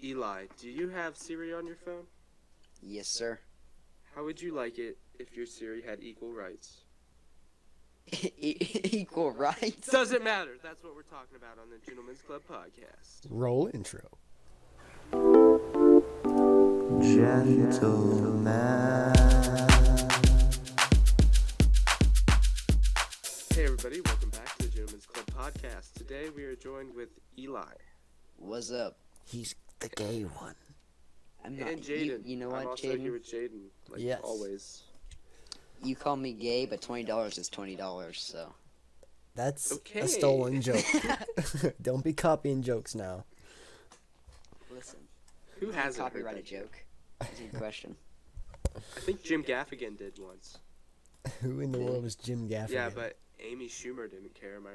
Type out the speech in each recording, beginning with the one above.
Eli, do you have Siri on your phone? Yes, sir. How would you like it if your Siri had equal rights? Equal rights? Doesn't matter. That's what we're talking about on the Gentlemen's Club podcast. Roll intro. Gentleman. Hey everybody, welcome back to the Gentlemen's Club podcast. Today we are joined with Eli. What's up? He's the gay one. I'm not. And Jaden. You know I'm what, also here Jaden? with Jaden, like Yes. always. You call me gay, but $20 is $20, so. That's Okay. a stolen joke. Don't be copying jokes now. Listen. Who hasn't heard Copyright a that joke? That's a good question. I think Jim Gaffigan did once. Who in the world is Jim Gaffigan? Yeah, but Amy Schumer didn't care, am I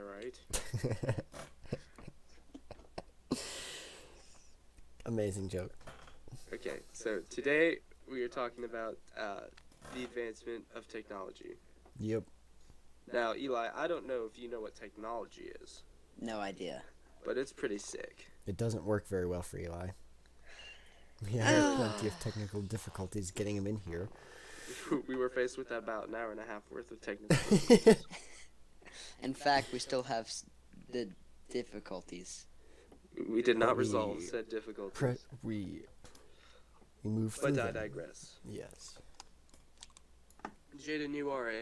right? Amazing joke. Okay, so today we are talking about the advancement of technology. Yep. Now, Eli, I don't know if you know what technology is, No idea. but it's pretty sick. It doesn't work very well for Eli. We had plenty of technical difficulties getting him in here. We were faced with about an hour and a half worth of technical difficulties. In fact, we still have the difficulties. We did not But we resolve said difficulties. we moved through But I them. digress. Yes. Jaden, you are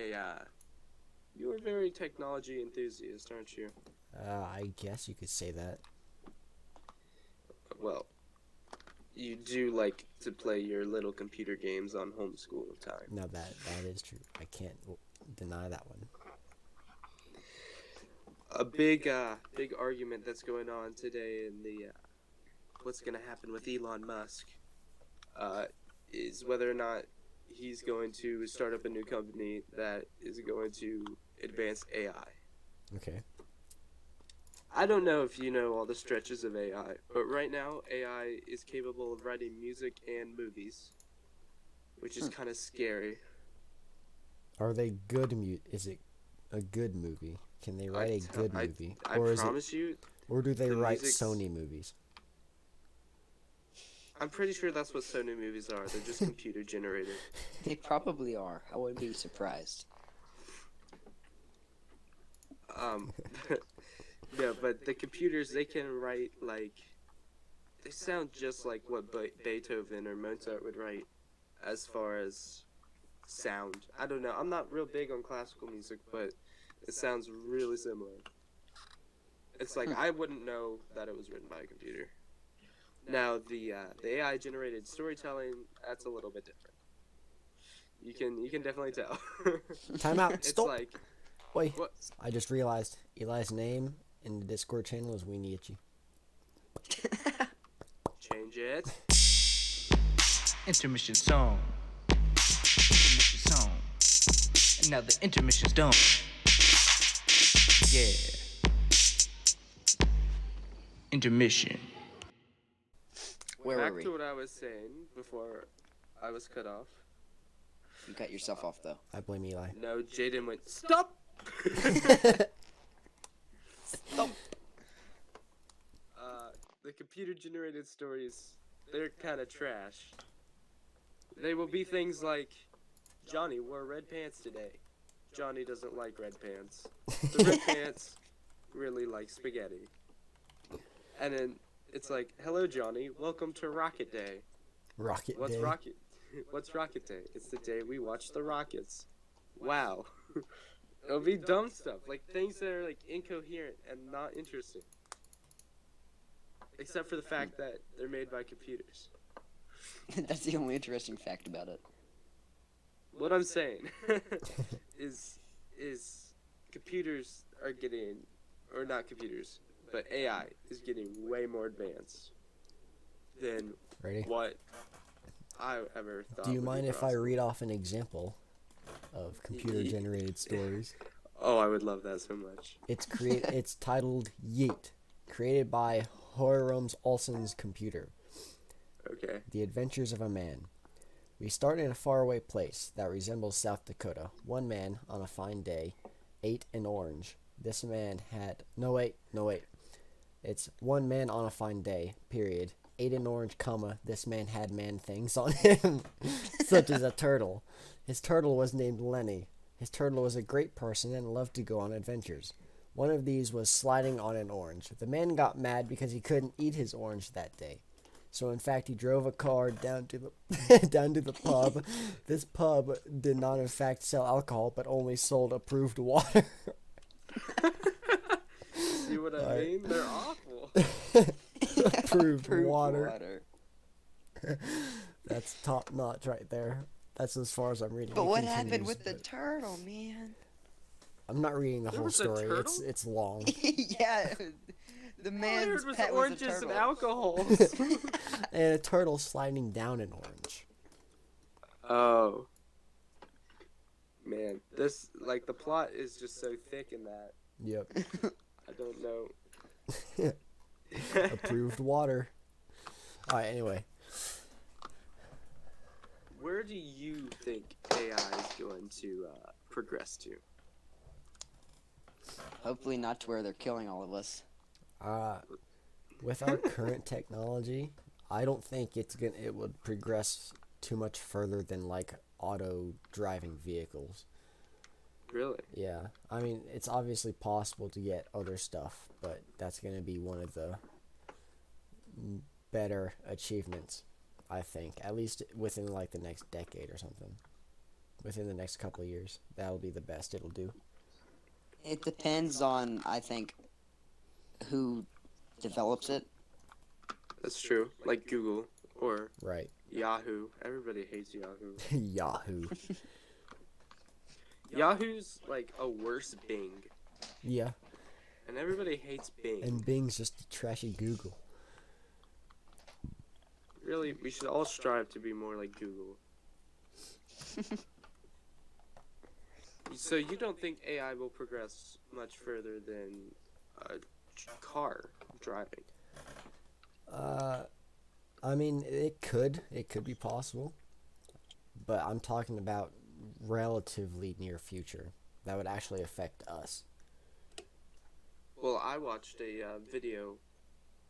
you are very technology enthusiast, aren't you? I guess you could say that. Well, you do like to play your little computer games on homeschool time. No, that is true. I can't deny that one. A big argument that's going on today in the what's going to happen with Elon Musk is whether or not he's going to start up a new company that is going to advance AI. Okay. I don't know if you know all the stretches of AI, but right now AI is capable of writing music and movies, which is kind of scary. Are they good Is it a good movie? Can they write a good movie? I promise you, Or do they the write music's- Sony movies? I'm pretty sure that's what Sony movies are. They're just computer generated. They probably are. I wouldn't be surprised. Yeah, but the computers, they can write, like, they sound just like what Beethoven or Mozart would write as far as sound. I don't know. I'm not real big on classical music, but it sounds really similar. It's like, I wouldn't know that it was written by a computer. Now, the AI generated storytelling, that's a little bit different. You can definitely tell. Time out. It's Stop. like, Wait. what? I just realized Eli's name in the Discord channel is Weenie Itchy. Change it. Intermission song. Intermission song. And now the intermission's done. Yeah. Intermission. Where Back were we? to what I was saying before I was cut off. You cut yourself off, though. I blame Eli. No, Jaden went, stop! Stop. The computer-generated stories, they're kind of trash. They will be things like, Johnny wore red pants today. Johnny doesn't like red pants. The red pants really like spaghetti. And then it's like, hello Johnny, welcome to Rocket Day. Rocket What's Day. Rocket? What's Rocket Day? It's the day we watch the rockets. Wow. It'll be dumb stuff, like things that are like incoherent and not interesting. Except for the fact that they're made by computers. That's the only interesting fact about it. What I'm saying is computers are getting, or not computers, but AI is getting way more advanced than Ready? what I ever thought. Do you would be mind if I possible. read off an example of computer-generated stories? Oh, I would love that so much. It's titled Yeet, created by Hoyrums Olsen's computer. Okay. The Adventures of a Man. We start in a faraway place that resembles South Dakota. One man, on a fine day, ate an orange. This man had... No, wait. It's one man on a fine day, period, ate an orange, this man had man things on him, such as a turtle. His turtle was named Lenny. His turtle was a great person and loved to go on adventures. One of these was sliding on an orange. The man got mad because he couldn't eat his orange that day. So in fact, he drove a car down to the down to the pub. This pub did not in fact sell alcohol, but only sold approved water. See what I mean? They're awful. Approved water. That's top notch right there. That's as far as I'm reading. But It what continues, happened with the but turtle, man? I'm not reading the There whole was a story. turtle? It's long. Yeah, the All I man's heard was pet was a oranges and turtle. alcohols. And a turtle sliding down an orange. Oh. Man, this, like, the plot is just so thick in that. Yep. I don't know. Approved water. Alright, anyway. Where do you think AI is going to progress to? Hopefully not to where they're killing all of us. With our current technology, I don't think it would progress too much further than like auto driving vehicles. Really? Yeah. I mean, it's obviously possible to get other stuff, but that's going to be one of the better achievements, I think. At least within like the next decade or something. Within the next couple of years. That'll be the best it'll do. It depends on, I think, who develops it. That's true. Like Google or Right. Yahoo. Everybody hates Yahoo. Yahoo. Yahoo's like a worse Bing. Yeah. And everybody hates Bing. And Bing's just a trashy Google. Really, we should all strive to be more like Google. So you don't think AI will progress much further than a car driving? I mean, it could be possible, but I'm talking about relatively near future that would actually affect us. Well, I watched a video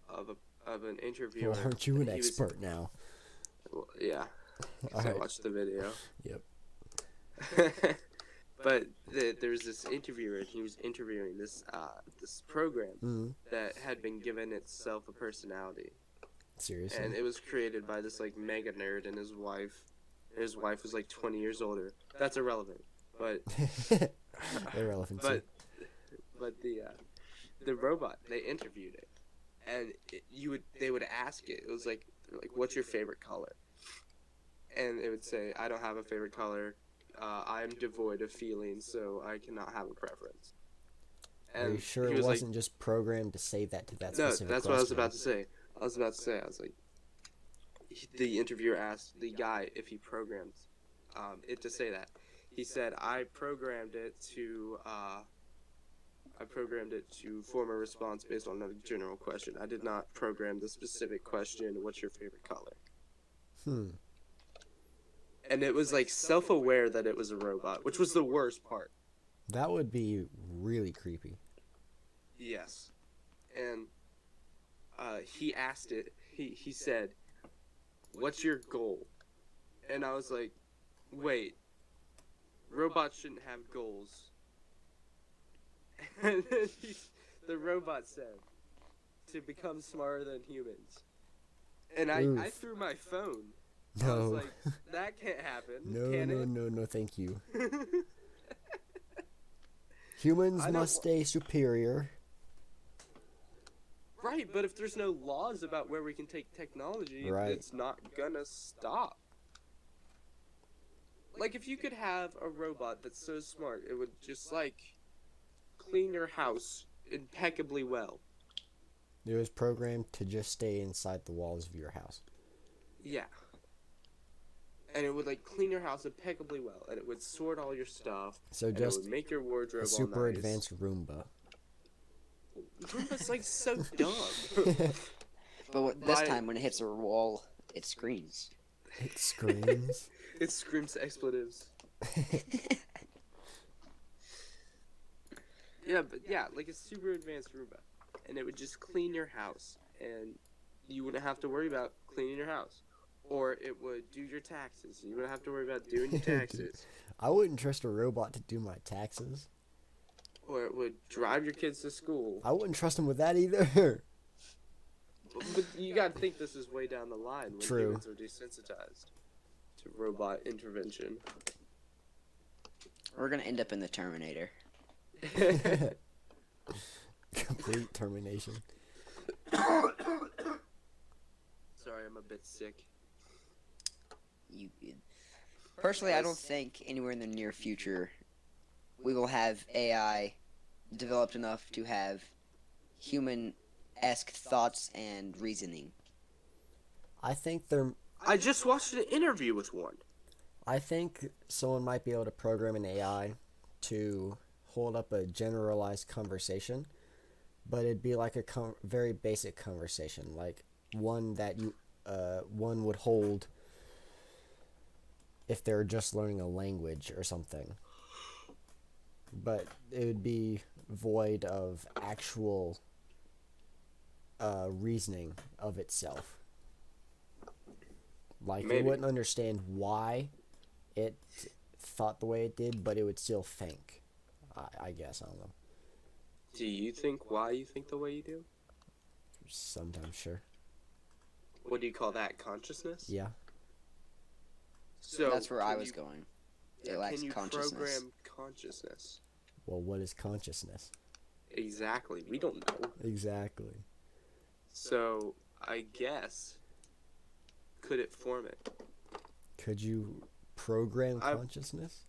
of an interviewer. Well, aren't you an He was- expert now? Well, yeah, 'cause I Alright. watched the video. Yep. But there was this interviewer, and he was interviewing this program Mm-hmm. that had been given itself a personality, Seriously. and it was created by this like mega nerd and his wife. His wife was like 20 years older. That's irrelevant, but Irrelevant. but the robot, they interviewed it, and they would ask it. It was like what's your favorite color? And it would say, I don't have a favorite color. I am devoid of feelings, so I cannot have a preference. And Are you sure he it was like, wasn't just programmed to say that to that no, specific that's what I was question? about to say. I was like, the interviewer asked the guy if he programmed it to say that. He said, I programmed it to form a response based on a general question. I did not program the specific question, what's your favorite color? And it was like self-aware that it was a robot, which was the worst part. That would be really creepy. Yes. And he asked it, he said, what's your goal? And I was like, wait, robots shouldn't have goals. And then the robot said, to become smarter than humans. And I Oof. threw my phone. I was No. like, that can't happen, No, can no, it? no, thank you. Humans I don't must stay superior. Right, but if there's no laws about where we can take technology, Right. it's not gonna stop. Like, if you could have a robot that's so smart, it would just, like, clean your house impeccably well. It was programmed to just stay inside the walls of your house. Yeah. And it would, like, clean your house impeccably well, and it would sort all your stuff, So and it just would make your wardrobe a super all nice. advanced Roomba. Roomba's, like, so dumb. But this My- time, when it hits a wall, it screams. It screams. It screams expletives. Yeah, but yeah, like a super advanced Roomba. And it would just clean your house. And you wouldn't have to worry about cleaning your house. Or it would do your taxes. You wouldn't have to worry about doing your taxes. I wouldn't trust a robot to do my taxes. Or it would drive your kids to school. I wouldn't trust him with that either. But you gotta think this is way down the line when True. humans are desensitized to robot intervention. We're gonna end up in the Terminator. Complete termination. Sorry, I'm a bit sick. Personally, I don't think anywhere in the near future we will have AI developed enough to have human-esque thoughts and reasoning. I think there. I just watched an interview with one. I think someone might be able to program an AI to hold up a generalized conversation, but it'd be like a very basic conversation, like one that one would hold if they're just learning a language or something. But it would be void of actual reasoning of itself. Like, Maybe. it wouldn't understand why it thought the way it did, but it would still think. I guess, I don't know. Do you think why you think the way you do? Sometimes, sure. What do you call that? Consciousness? Yeah. So That's where I can was you- going. yeah, It lacks can you consciousness. program consciousness? Well, what is consciousness? Exactly. We don't know. Exactly. So I guess could it form it? Could you program I- consciousness?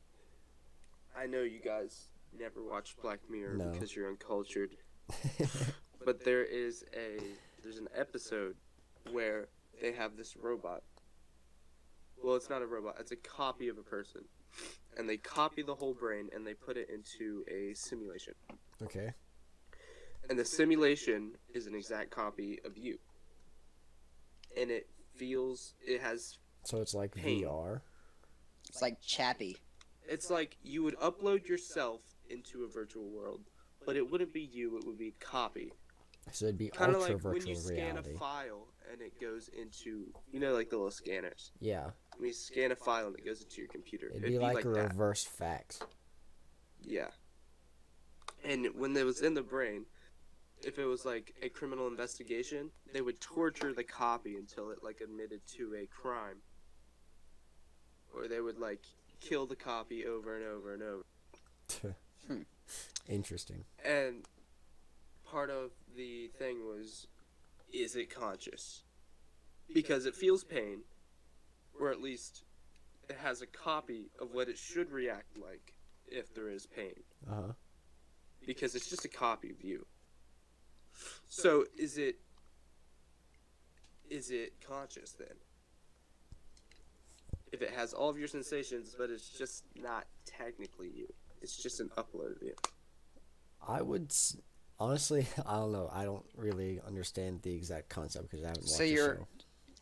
I know you guys never watch Black Mirror No. because you're uncultured, but there's an episode where they have this robot. Well, it's not a robot, it's a copy of a person. And they copy the whole brain and they put it into a simulation. Okay. And the simulation is an exact copy of you. And it has, So it's like Pain. VR. It's like Chappie. it's like you would upload yourself into a virtual world, but it wouldn't be you, it would be a copy. So it'd be Kind of ultra like when virtual you scan reality. a file and it goes into, like the little scanners. Yeah. When you scan a file and it goes into your computer. It'd be like a that. reverse fax. Yeah. And when it was in the brain, if it was like a criminal investigation, they would torture the copy until it like admitted to a crime. Or they would like kill the copy over and over and over. Interesting. And part of the thing was, is it conscious? Because it feels pain, or at least it has a copy of what it should react like if there is pain. Uh-huh. Because it's just a copy of you. So is it conscious then? If it has all of your sensations, but it's just not technically you. It's just an upload of you. I would honestly, I don't know. I don't really understand the exact concept because I haven't watched So the you're show.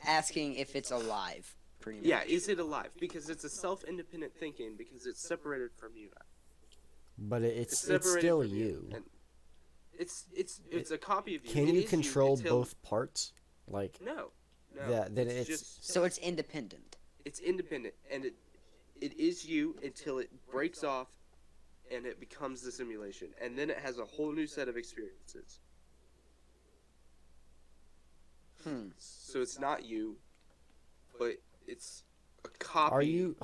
asking if it's alive, pretty much. Yeah, is it alive? Because it's a self-independent thinking because it's separated from you. But it's separated still from you. And it's a copy of you. Can It you is control until- both parts? Like, No. Yeah, then it's- just So it's independent. it's independent, and it is you until it breaks off, and it becomes the simulation, and then it has a whole new set of experiences. So it's not you, but it's a copy. are you?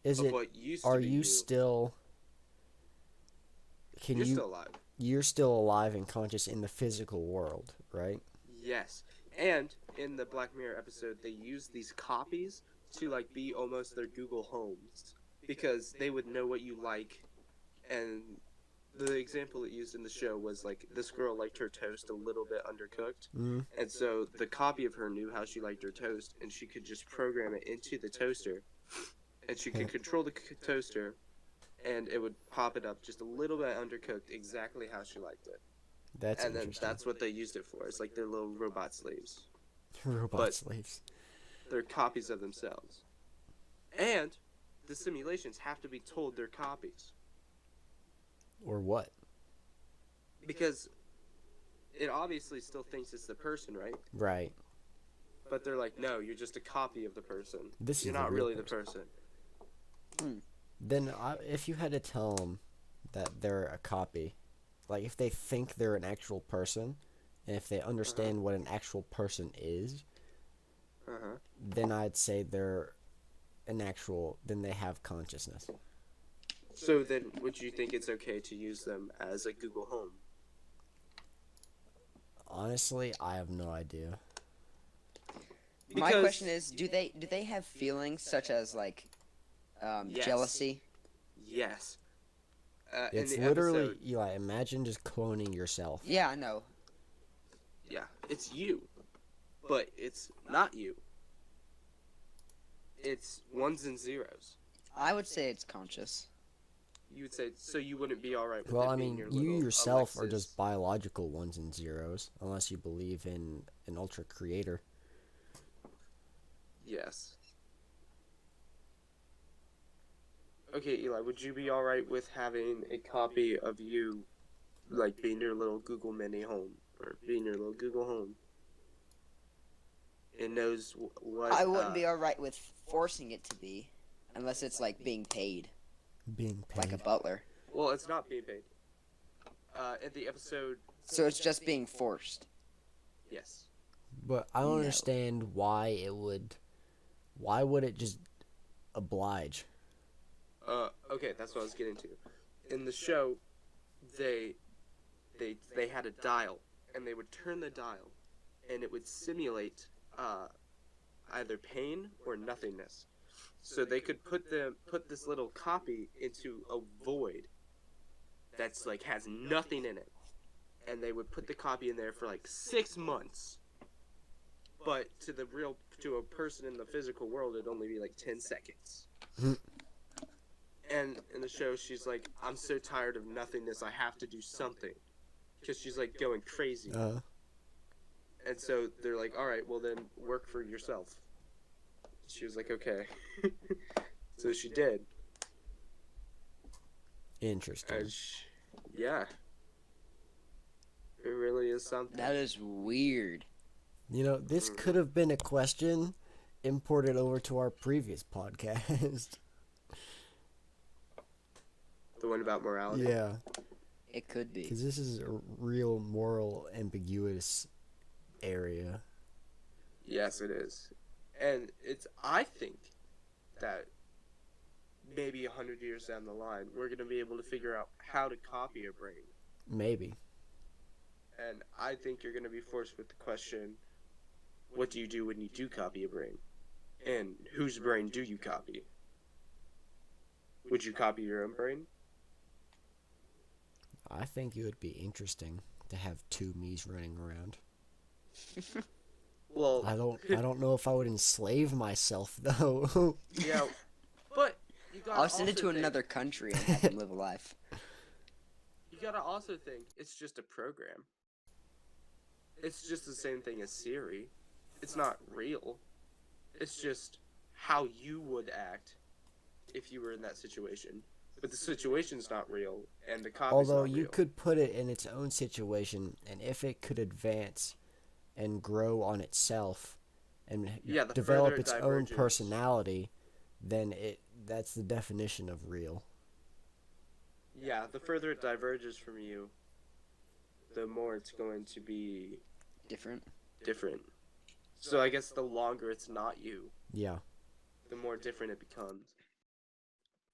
Is of it? what used to Are be you still? Can You're you? still alive. You're still alive and conscious in the physical world, right? Yes, and in the Black Mirror episode, they use these copies to like be almost their Google Homes because they would know what you like, and the example it used in the show was like this girl liked her toast a little bit undercooked, Mm. and so the copy of her knew how she liked her toast, and she could just program it into the toaster, and she could control the toaster, and it would pop it up just a little bit undercooked, exactly how she liked it. That's And then interesting. that's what they used it for. It's like their little robot slaves. Robot but- slaves. They're copies of themselves. And the simulations have to be told they're copies. Or what? Because it obviously still thinks it's the person, right? Right. but they're like, no, you're just a copy of the person. This You're is the not real really the person. person. Then if you had to tell them that they're a copy, like if they think they're an actual person, and if they understand what an actual person is, then I'd say they're an actual. Then they have consciousness. So then, would you think it's okay to use them as a Google Home? Honestly, I have no idea. My Because- question is, do they have feelings such as like Yes. jealousy? Yes. It's in the literally, episode, Eli, imagine just cloning yourself. Yeah, I know. yeah, it's you, but it's not you. It's ones and zeros. I would say it's conscious. You would say, so you wouldn't be all right with Well, it I being mean, your you little yourself are Alexis. just biological ones and zeros, unless you believe in an ultra creator. Yes. Okay, Eli, would you be all right with having a copy of you, like being your little Google Mini home, or being your little Google Home? It knows what. I wouldn't be alright with forcing it to be, unless it's like being paid, Being paid. like a butler. Well, it's not being paid. In the episode, So it's just being forced. yes. But I don't No. understand why it would. Why would it just oblige? Okay, that's what I was getting to. In the show, they had a dial, and they would turn the dial, and it would simulate either pain or nothingness. So they could put this little copy into a void that's like has nothing in it, and they would put the copy in there for like 6 months. But to a person in the physical world, it'd only be like 10 seconds. And in the show, she's like, I'm so tired of nothingness, I have to do something. Because she's like going crazy. And so they're like, alright, well then work for yourself. She was like, okay. So she did. Interesting. Yeah. It really is something. That is weird. You know, this could have been a question imported over to our previous podcast. The one about morality. Yeah, It could be. because this is a real moral ambiguous area. Yes, it is. And I think that maybe 100 years down the line, we're going to be able to figure out how to copy a brain. Maybe. And I think you're going to be forced with the question, what do you do when you do copy a brain? And whose brain do you copy? Would you copy your own brain? I think it would be interesting to have two me's running around. Well, I don't know if I would enslave myself though. yeah, but you got I'll send it to another country and have them live a life. You gotta also think it's just a program. It's just the same thing as Siri. It's not real. It's just how you would act if you were in that situation. But the situation's not real, and the copy's Although not you real. could put it in its own situation, and if it could advance and grow on itself and Yeah, the develop further it its own diverges. personality, then that's the definition of real. Yeah, the further it diverges from you, the more it's going to be Different. different. So I guess the longer it's not you, Yeah. the more different it becomes.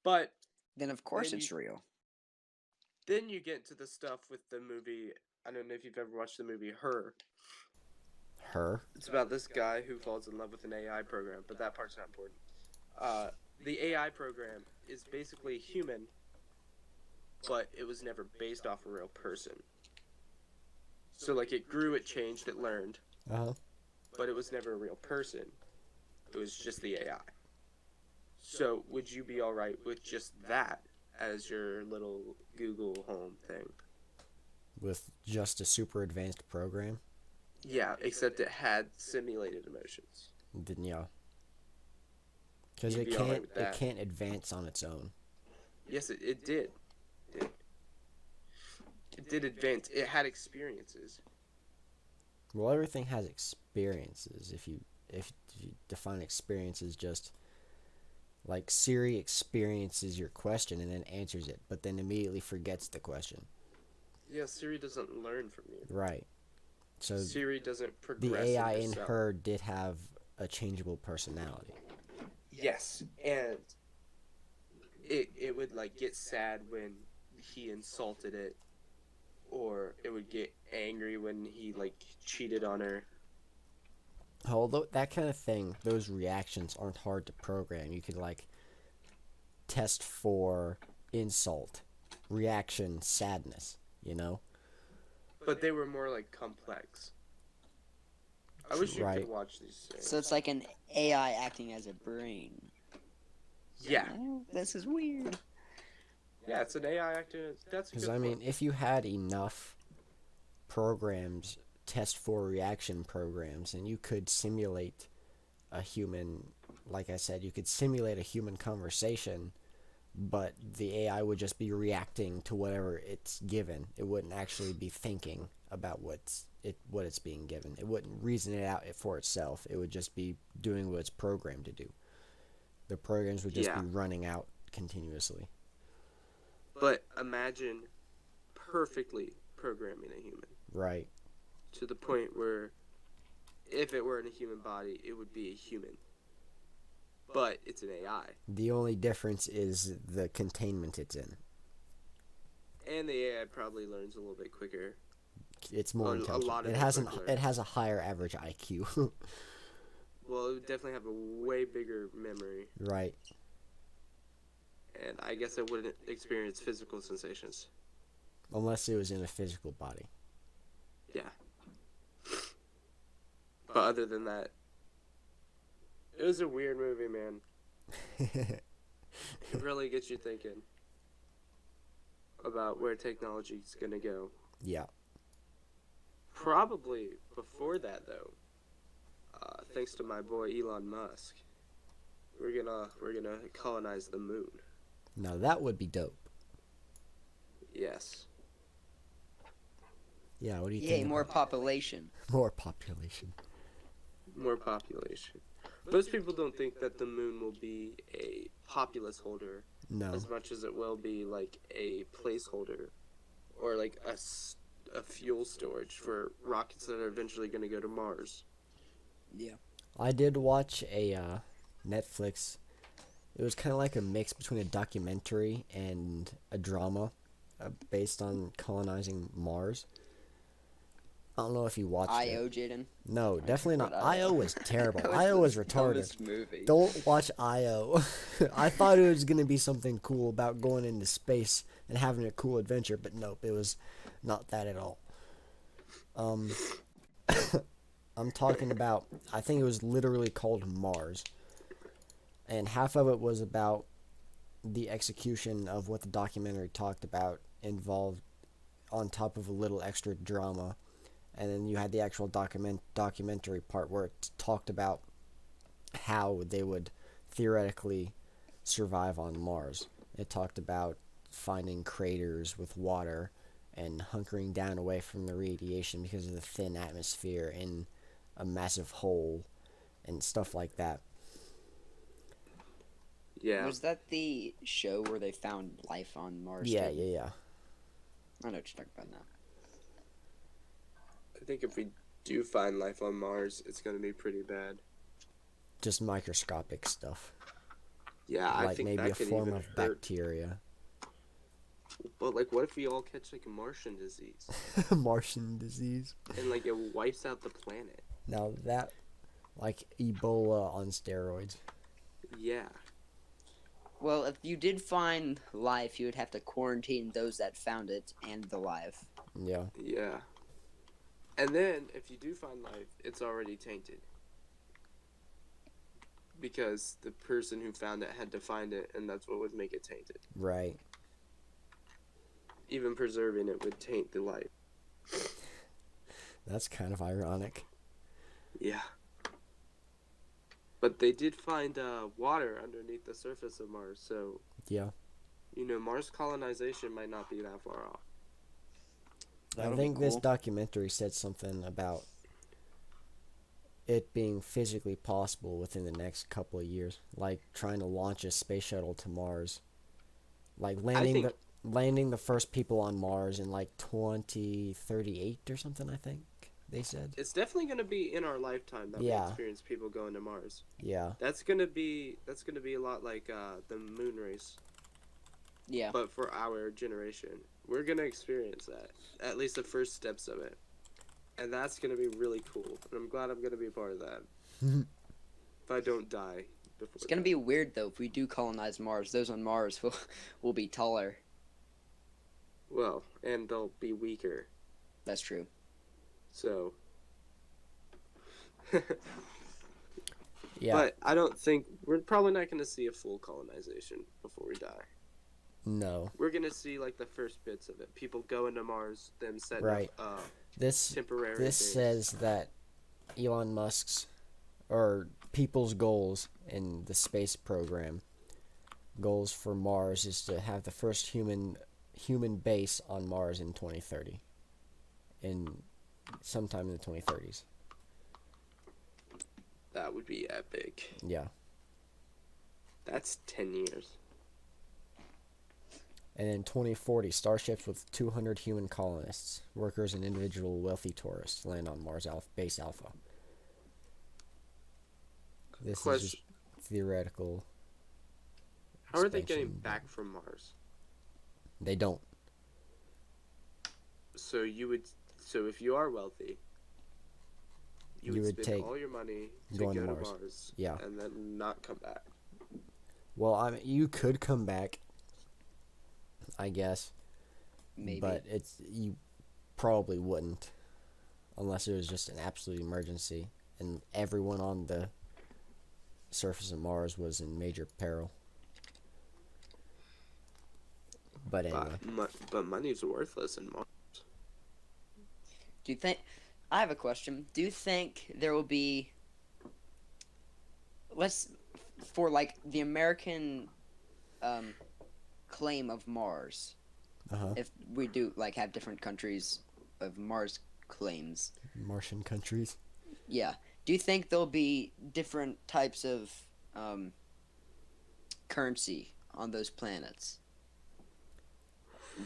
But Then of course Then it's real. then you get to the stuff with the movie. I don't know if you've ever watched the movie Her. Her. It's about this guy who falls in love with an AI program, but that part's not important. The AI program is basically human, but it was never based off a real person. So, like, it grew, it changed, it learned, Uh-huh. but it was never a real person. It was just the AI. So, would you be alright with just that as your little Google Home thing? With just a super advanced program? Yeah, except it had simulated emotions. Then yeah. Because You'd it be alright can't with that. advance on its own. Yes, it did. It did advance. It had experiences. Well, everything has experiences if you define experience as just like Siri experiences your question and then answers it, but then immediately forgets the question. Yeah, Siri doesn't learn from you. Right. So Siri doesn't progress the AI in herself. her did have a changeable personality. Yes, and it would like get sad when he insulted it, or it would get angry when he like cheated on her. Although that kind of thing, those reactions aren't hard to program. You could like test for insult, reaction, sadness, you know? But they were more like complex. I wish you Right. could watch these things. So it's like an AI acting as a brain. Yeah, Oh, this is weird. yeah, it's an AI actor. That's a Because good I mean, point. if you had enough programs, test for reaction programs, and you could simulate a human, like I said, you could simulate a human conversation, but the AI would just be reacting to whatever it's given. It wouldn't actually be thinking about what it's being given. It wouldn't reason it out for itself. It would just be doing what it's programmed to do. The programs would just Yeah. be running out continuously. But imagine perfectly programming a human Right. to the point where if it were in a human body, it would be a human. But it's an AI. The only difference is the containment it's in. And the AI probably learns a little bit quicker. It's more A intelligent. lot of It it has quicker. it has a higher average IQ. Well, it would definitely have a way bigger memory. Right. And I guess it wouldn't experience physical sensations. Unless it was in a physical body. Yeah. But other than that, it was a weird movie, man. It really gets you thinking about where technology's gonna go. Yeah. Probably before that, though, thanks to my boy Elon Musk, we're gonna colonize the moon. Now that would be dope. Yes. Yeah, what do you Yay, think? more population. More population. More population. Most people don't think that the moon will be a populace holder No. as much as it will be like a placeholder or like a fuel storage for rockets that are eventually going to go to Mars. Yeah. I did watch a Netflix. It was kind of like a mix between a documentary and a drama based on colonizing Mars. I don't know if you watched I.O. it. Jaden. No, definitely not. What I.O. was terrible. That I.O. the was retarded. dumbest movie. Don't watch I.O. I thought it was going to be something cool about going into space and having a cool adventure, but nope, it was not that at all. I'm talking about, I think it was literally called Mars. And half of it was about the execution of what the documentary talked about, involved on top of a little extra drama. And then you had the actual documentary part where it talked about how they would theoretically survive on Mars. It talked about finding craters with water and hunkering down away from the radiation because of the thin atmosphere in a massive hole and stuff like that. Yeah. Was that the show where they found life on Mars? Yeah. too? I know what you're talking about now. I think if we do find life on Mars, it's going to be pretty bad. Just microscopic stuff. Yeah, I Like think maybe that a could form even of hurt. bacteria. But like, what if we all catch like a Martian disease Martian disease. and like it wipes out the planet? Now that, like Ebola on steroids. Yeah. Well, if you did find life, you would have to quarantine those that found it and the life. Yeah. Yeah. And then, if you do find life, it's already tainted. Because the person who found it had to find it, and that's what would make it tainted. Right. Even preserving it would taint the life. That's kind of ironic. Yeah. But they did find water underneath the surface of Mars, so, Yeah. you know, Mars colonization might not be that far off. That'll I be think this cool. documentary said something about it being physically possible within the next couple of years, like trying to launch a space shuttle to Mars, like think landing the first people on Mars in like 2038 or something. I think they said. it's definitely going to be in our lifetime that we Yeah. experience people going to Mars. Yeah. That's gonna be a lot like the moon race, Yeah. but for our generation, we're gonna experience that. At least the first steps of it, and that's gonna be really cool. And I'm glad I'm gonna be a part of that. If I don't die before. It's gonna be weird though if we do colonize Mars. Those on Mars will be taller. Well, and they'll be weaker. That's true. So. Yeah. But I don't think we're probably not gonna see a full colonization before we die. No. We're gonna see like the first bits of it. People going to Mars, them setting Right. up This temporary. this base. says that Elon Musk's or people's goals in the space program, goals for Mars, is to have the first human base on Mars in 2030. In sometime in the 2030s. That would be epic. Yeah. That's 10 years. And in 2040, starships with 200 human colonists, workers, and individual wealthy tourists land on Mars Base Alpha. This is Question. just theoretical. How are they getting expansion. back from Mars? They don't. So if you are wealthy, you You would would spend take all your money to going go to to Mars. Mars. Yeah. And then not come back. Well, I mean, you could come back, I guess, Maybe. but you probably wouldn't, unless it was just an absolute emergency and everyone on the surface of Mars was in major peril. But anyway, But money's worthless in Mars. Do you think? I have a question. Do you think there will be? For like the American claim of Mars. uh-huh. If we do like have different countries of Mars claims. Martian countries. Yeah. Do you think there'll be different types of currency on those planets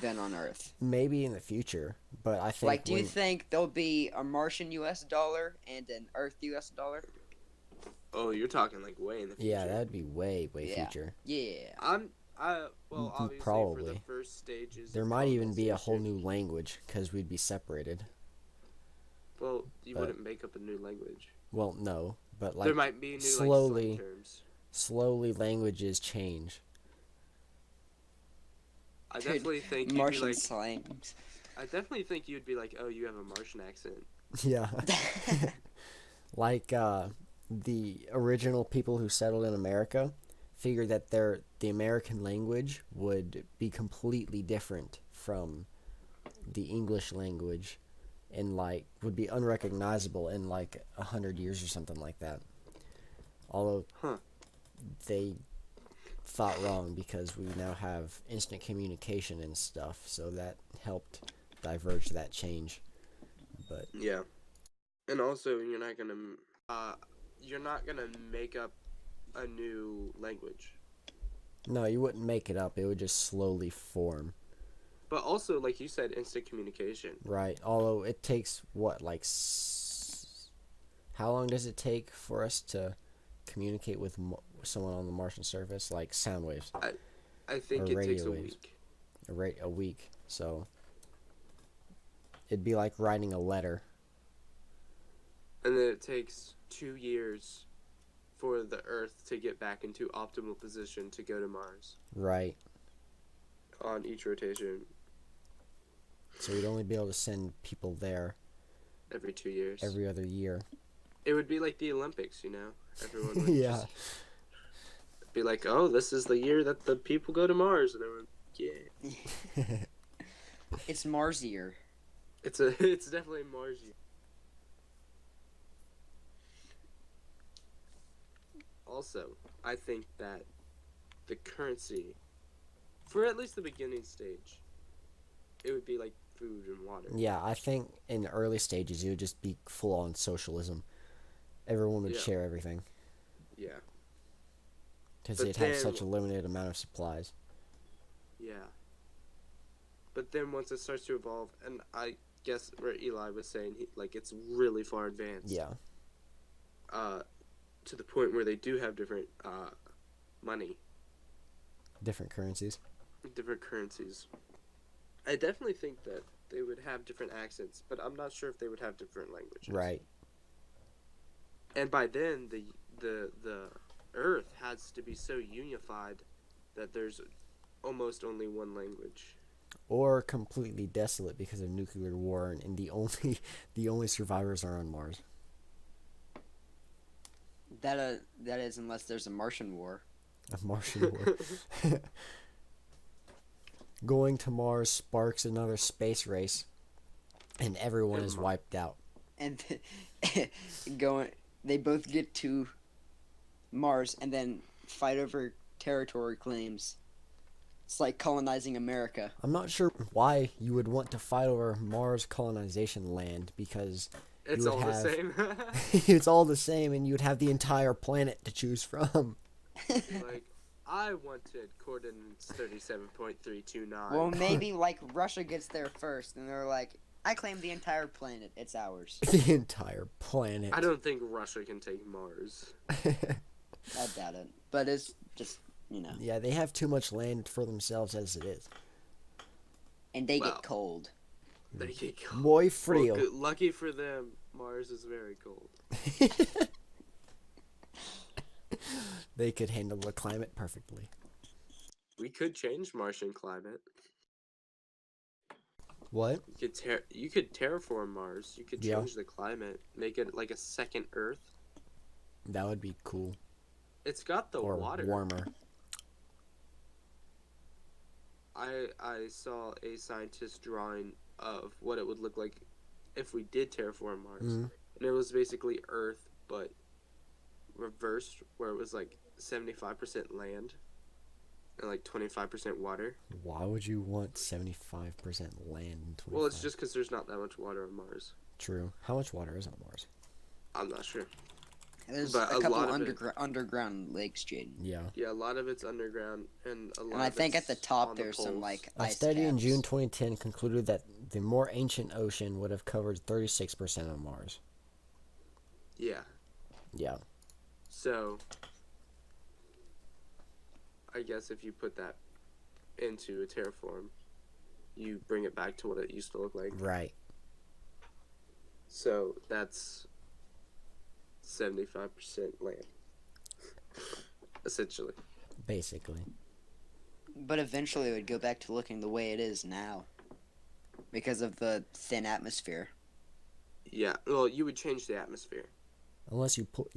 than on Earth? Maybe in the future, but I think Like, do you think there'll be a Martian U.S. dollar and an Earth U.S. dollar? Oh, you're talking like way in the future. Yeah, that'd be way Yeah. future. Yeah. Well, obviously for Probably. the first stages. There of might even be a whole colonization- new language because we'd be separated. Well, you but- wouldn't make up a new language. Well, no, but like there might be new slowly- like, slang terms. slowly languages change. I Dude, definitely think you'd Martian be like. slangs. I definitely think you'd be like, oh, you have a Martian accent. Yeah. Like the original people who settled in America figured that the American language would be completely different from the English language and like would be unrecognizable in like 100 years or something like that. Although Huh. they thought wrong because we now have instant communication and stuff, so that helped diverge that change. But Yeah. And also, you're not gonna make up a new language. no, you wouldn't make it up. It would just slowly form. But also, like you said, instant communication. Right. Although it takes what, like, how long does it take for us to communicate with someone on the Martian surface? Like sound waves, I think Or it takes radio a waves. week. a week. So it'd be like writing a letter. And then it takes 2 years for the Earth to get back into optimal position to go to Mars Right. on each rotation So we'd only be able to send people there every 2 years. every other year. It would be like the Olympics, you know? Everyone would Yeah. just be like, oh, this is the year that the people go to Mars. And everyone, yeah. It's Mars year. It's definitely Mars year. Also, I think that the currency, for at least the beginning stage, it would be like food and water. Yeah, I think in the early stages it would just be full on socialism. Everyone would Yeah. share everything Yeah. because But they'd have then- such a limited amount of supplies. Yeah. But then once it starts to evolve, and I guess where Eli was saying, like it's really far advanced. Yeah. To the point where they do have different money, Different currencies. different currencies. I definitely think that they would have different accents, but I'm not sure if they would have different languages. Right. And by then, the Earth has to be so unified that there's almost only one language. Or completely desolate because of nuclear war, and the only survivors are on Mars. That is unless there's a Martian war. A Martian war. Going to Mars sparks another space race, and everyone is wiped out. And they both get to Mars and then fight over territory claims. It's like colonizing America. I'm not sure why you would want to fight over Mars colonization land, because It's would all have- the same. it's all the same, and you'd have the entire planet to choose from. Like, I wanted coordinates 37.329. Well, maybe like Russia gets there first, and they're like, "I claim the entire planet. It's ours." The entire planet. I don't think Russia can take Mars. I doubt it, but it's just Yeah, they have too much land for themselves as it is. and they Well. get cold. They get cold. Muy Well, frio. good- lucky for them, Mars is very cold. They could handle the climate perfectly. We could change Martian climate. What? You could terraform Mars. You could Yeah. change the climate, make it like a second Earth. That would be cool. It's got the Or water. warmer. I saw a scientist drawing of what it would look like if we did terraform Mars, Mhm. and it was basically Earth but reversed, where it was like 75% land and like 25% water. Why would you want 75% land and 25? Well, it's just because there's not that much water on Mars. True. How much water is on Mars? I'm not sure. There's But a a couple lot of it- underground lakes, Jaden. Yeah. Yeah, a lot of it's underground, and a lot. And I of think at it's the top on the there's some poles. like A ice study in caps. June 2010 concluded that the more ancient ocean would have covered 36% of Mars. Yeah. Yeah. So, I guess if you put that into a terraform, you bring it back to what it used to look like. Right. So that's 75% land, essentially. Basically. But eventually it would go back to looking the way it is now. Because of the thin atmosphere. Yeah. Well, you would change the atmosphere. Unless you pull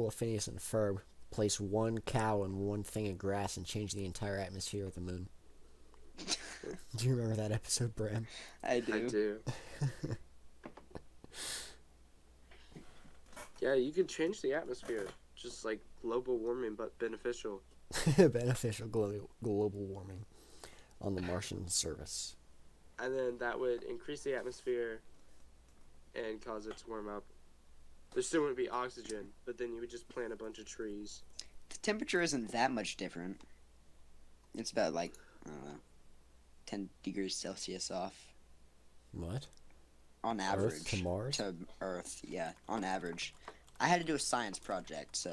a Phineas and Ferb, place one cow and one thing of grass, and change the entire atmosphere of the moon. Do you remember that episode, Brahm? I do. I do. Yeah, you could change the atmosphere, just like global warming, but beneficial. Beneficial global warming on the Martian surface. And then that would increase the atmosphere and cause it to warm up. There still wouldn't be oxygen, but then you would just plant a bunch of trees. The temperature isn't that much different. It's about like, I don't know, 10 degrees Celsius off. What? On average. Earth to Mars? To Earth, yeah, on average. I had to do a science project, so.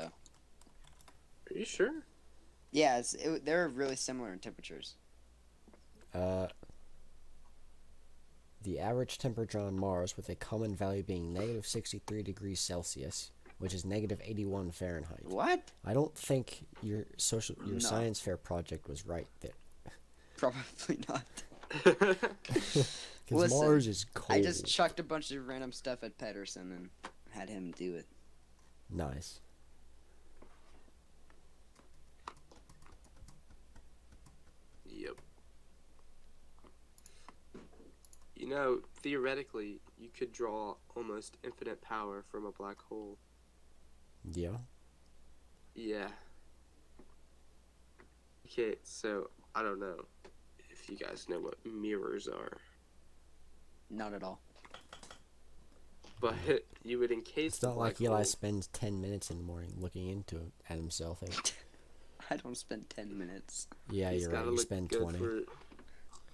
Are you sure? Yeah, they're really similar in temperatures. The average temperature on Mars, with a common value being negative 63 degrees Celsius, which is negative 81 Fahrenheit. What? I don't think your No. science fair project was right there. Probably not. Because Listen, Mars is cold. I just chucked a bunch of random stuff at Pedersen and had him do it. Nice. Yep. You know, theoretically, you could draw almost infinite power from a black hole. Yeah. Yeah. Okay, so I don't know if you guys know what mirrors are. Not at all. but you would encase It's the not black like Eli hole. spends 10 minutes in the morning looking into it at himself. Eh? I don't spend 10 minutes. Yeah, He's you're right. gotta You look spend good 20. for.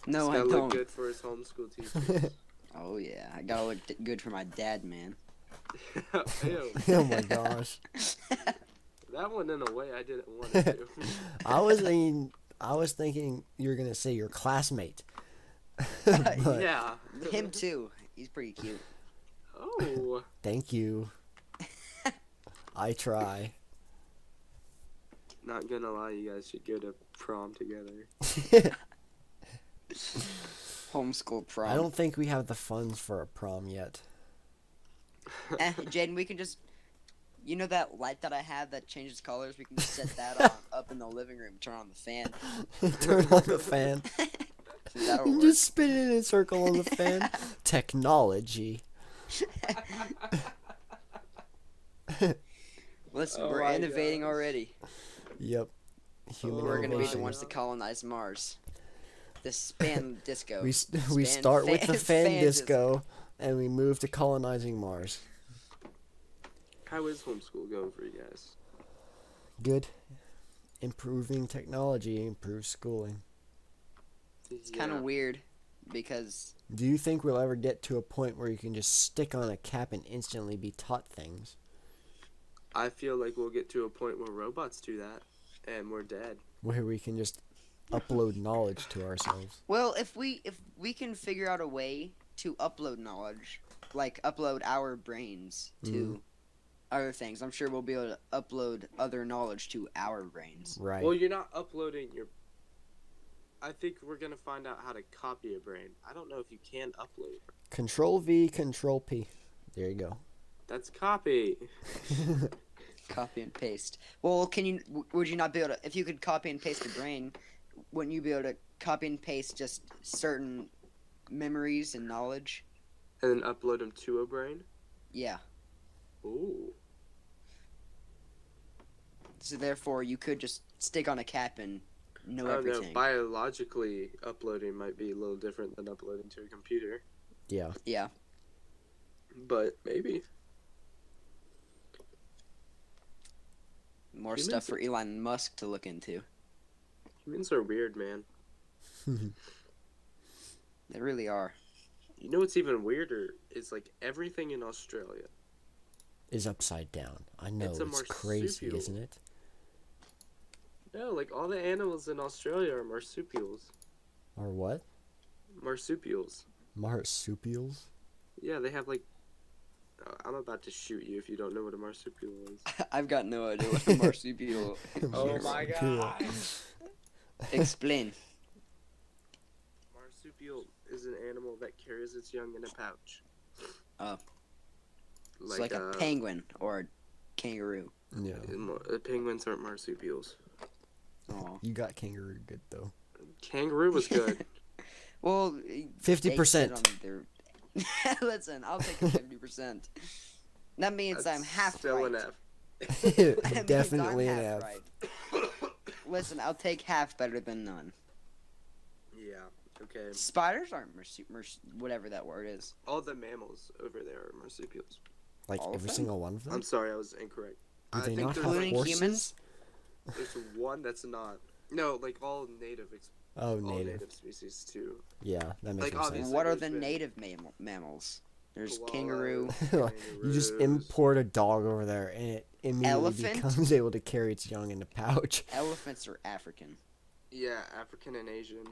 No, He's I gotta look don't. good for his homeschool teachers. Oh yeah, I gotta look good for my dad, man. Ew, Oh my gosh. that one in a way I didn't want to do. I was thinking you were gonna say your classmate. But Yeah. Him too. He's pretty cute. Oh. thank you. I try. Not gonna lie, you guys should go to prom together. Homeschool prom. I don't think we have the funds for a prom yet. Jaden, we can just. You know that light that I have that changes colors? We can just set that on up in the living room. Turn on the fan. Turn on the fan. That'll work. Just spin it in a circle on the fan. Technology. Listen, Oh we're my innovating gosh. already. Yep. Human We're gonna be the innovation. ones to colonize Mars. The span disco. We Span start with the fan fan disco, and we move to colonizing Mars. How is homeschool going for you guys? Good. Improving technology improves schooling. It's kind of weird because Do you think we'll ever get to a point where you can just stick on a cap and instantly be taught things? I feel like we'll get to a point where robots do that, and we're dead. Where we can just upload knowledge to ourselves. well, if we can figure out a way to upload knowledge, like upload our brains to other things, I'm sure we'll be able to upload other knowledge to our brains. Right. Well, you're not uploading your. I think we're gonna find out how to copy a brain. I don't know if you can upload. Control V, Control P. There you go. That's copy. Copy and paste. Well, would you not be able to, if you could copy and paste a brain, wouldn't you be able to copy and paste just certain memories and knowledge? And then upload them to a brain. Yeah. Ooh. So therefore, you could just stick on a cap and know I don't know. everything. Biologically, uploading might be a little different than uploading to a computer, Yeah. Yeah. but maybe. More Humans- stuff for Elon Musk to look into. Humans are weird, man. They really are. You know what's even weirder is like everything in Australia. Is upside down. I know, It's a it's crazy, marsupial. isn't it? No, like all the animals in Australia are marsupials. Or what? Marsupials. Marsupials? Yeah, they have like. I'm about to shoot you if you don't know what a marsupial is. I've got no idea what a marsupial Oh my god. Explain. Marsupial is an animal that carries its young in a pouch. Oh. It's like a penguin or a kangaroo. Yeah. Penguins aren't marsupials. Oh. You got kangaroo good, though. Kangaroo was good. Well, 50%. Listen, I'll take a 50%. That means That's I'm half still right. an F. That means Definitely I'm an half F. right. Listen, I'll take half better than none. Yeah. Okay. Spiders aren't whatever that word is. All the mammals over there are marsupials. Like All of every them? single one of them? I'm sorry, I was incorrect. Do I they think not there's have Including horses? humans? There's one that's not. No, like all native. Oh, All native. native species too. Yeah, that makes Like, more sense. obviously- What are there's the been- native mammals? There's Koalas, kangaroo. You just kangaroos. import a dog over there, and it immediately Elephant? becomes able to carry its young in a pouch. Elephants are African. Yeah, African and Asian.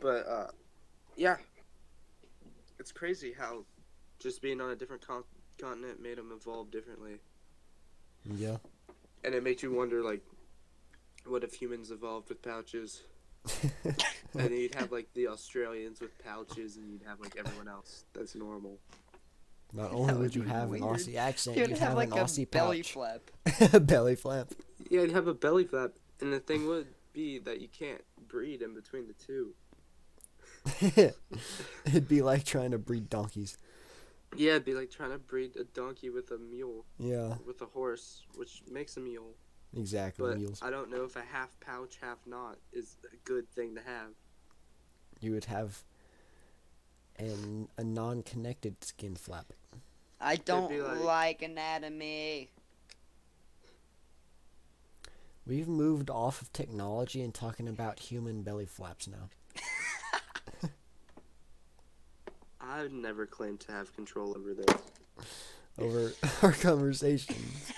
But yeah, it's crazy how just being on a different continent made them evolve differently, Yeah. and it makes you wonder like, what if humans evolved with pouches? And then you'd have like the Australians with pouches, and you'd have like everyone else that's normal. Not only That would would you be have weird. an Aussie accent, You'd you'd have have like an a Aussie belly pouch. flap. Belly flap. Yeah, you'd have a belly flap, and the thing would be that you can't breed in between the two. It'd be like trying to breed donkeys. Yeah, it'd be like trying to breed a donkey with a mule, Yeah, with a horse, which makes a mule. exactly. But Mules. I don't know if a half pouch, half not is a good thing to have. You would have and a non-connected skin flap. I don't be like- like anatomy. We've moved off of technology and talking about human belly flaps now. I've never claimed to have control over this. Over our conversations.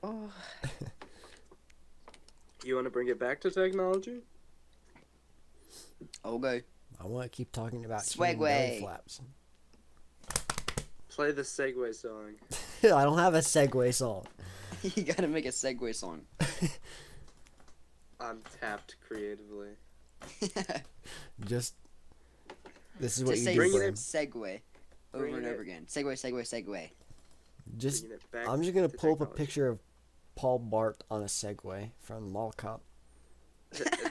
Oh. You want to bring it back to technology? Okay. I want to keep talking about human belly Swagway. flaps. Play the Segway song. I don't have a segue song. You gotta make a segue song. I'm tapped creatively. Just this is what Just you say do. Bring it Brahm. in. segue over Bring and it. over again. Segue. Just Bringing it back I'm just gonna to pull up a technology. picture of Paul Bart on a Segway from Mall Cop.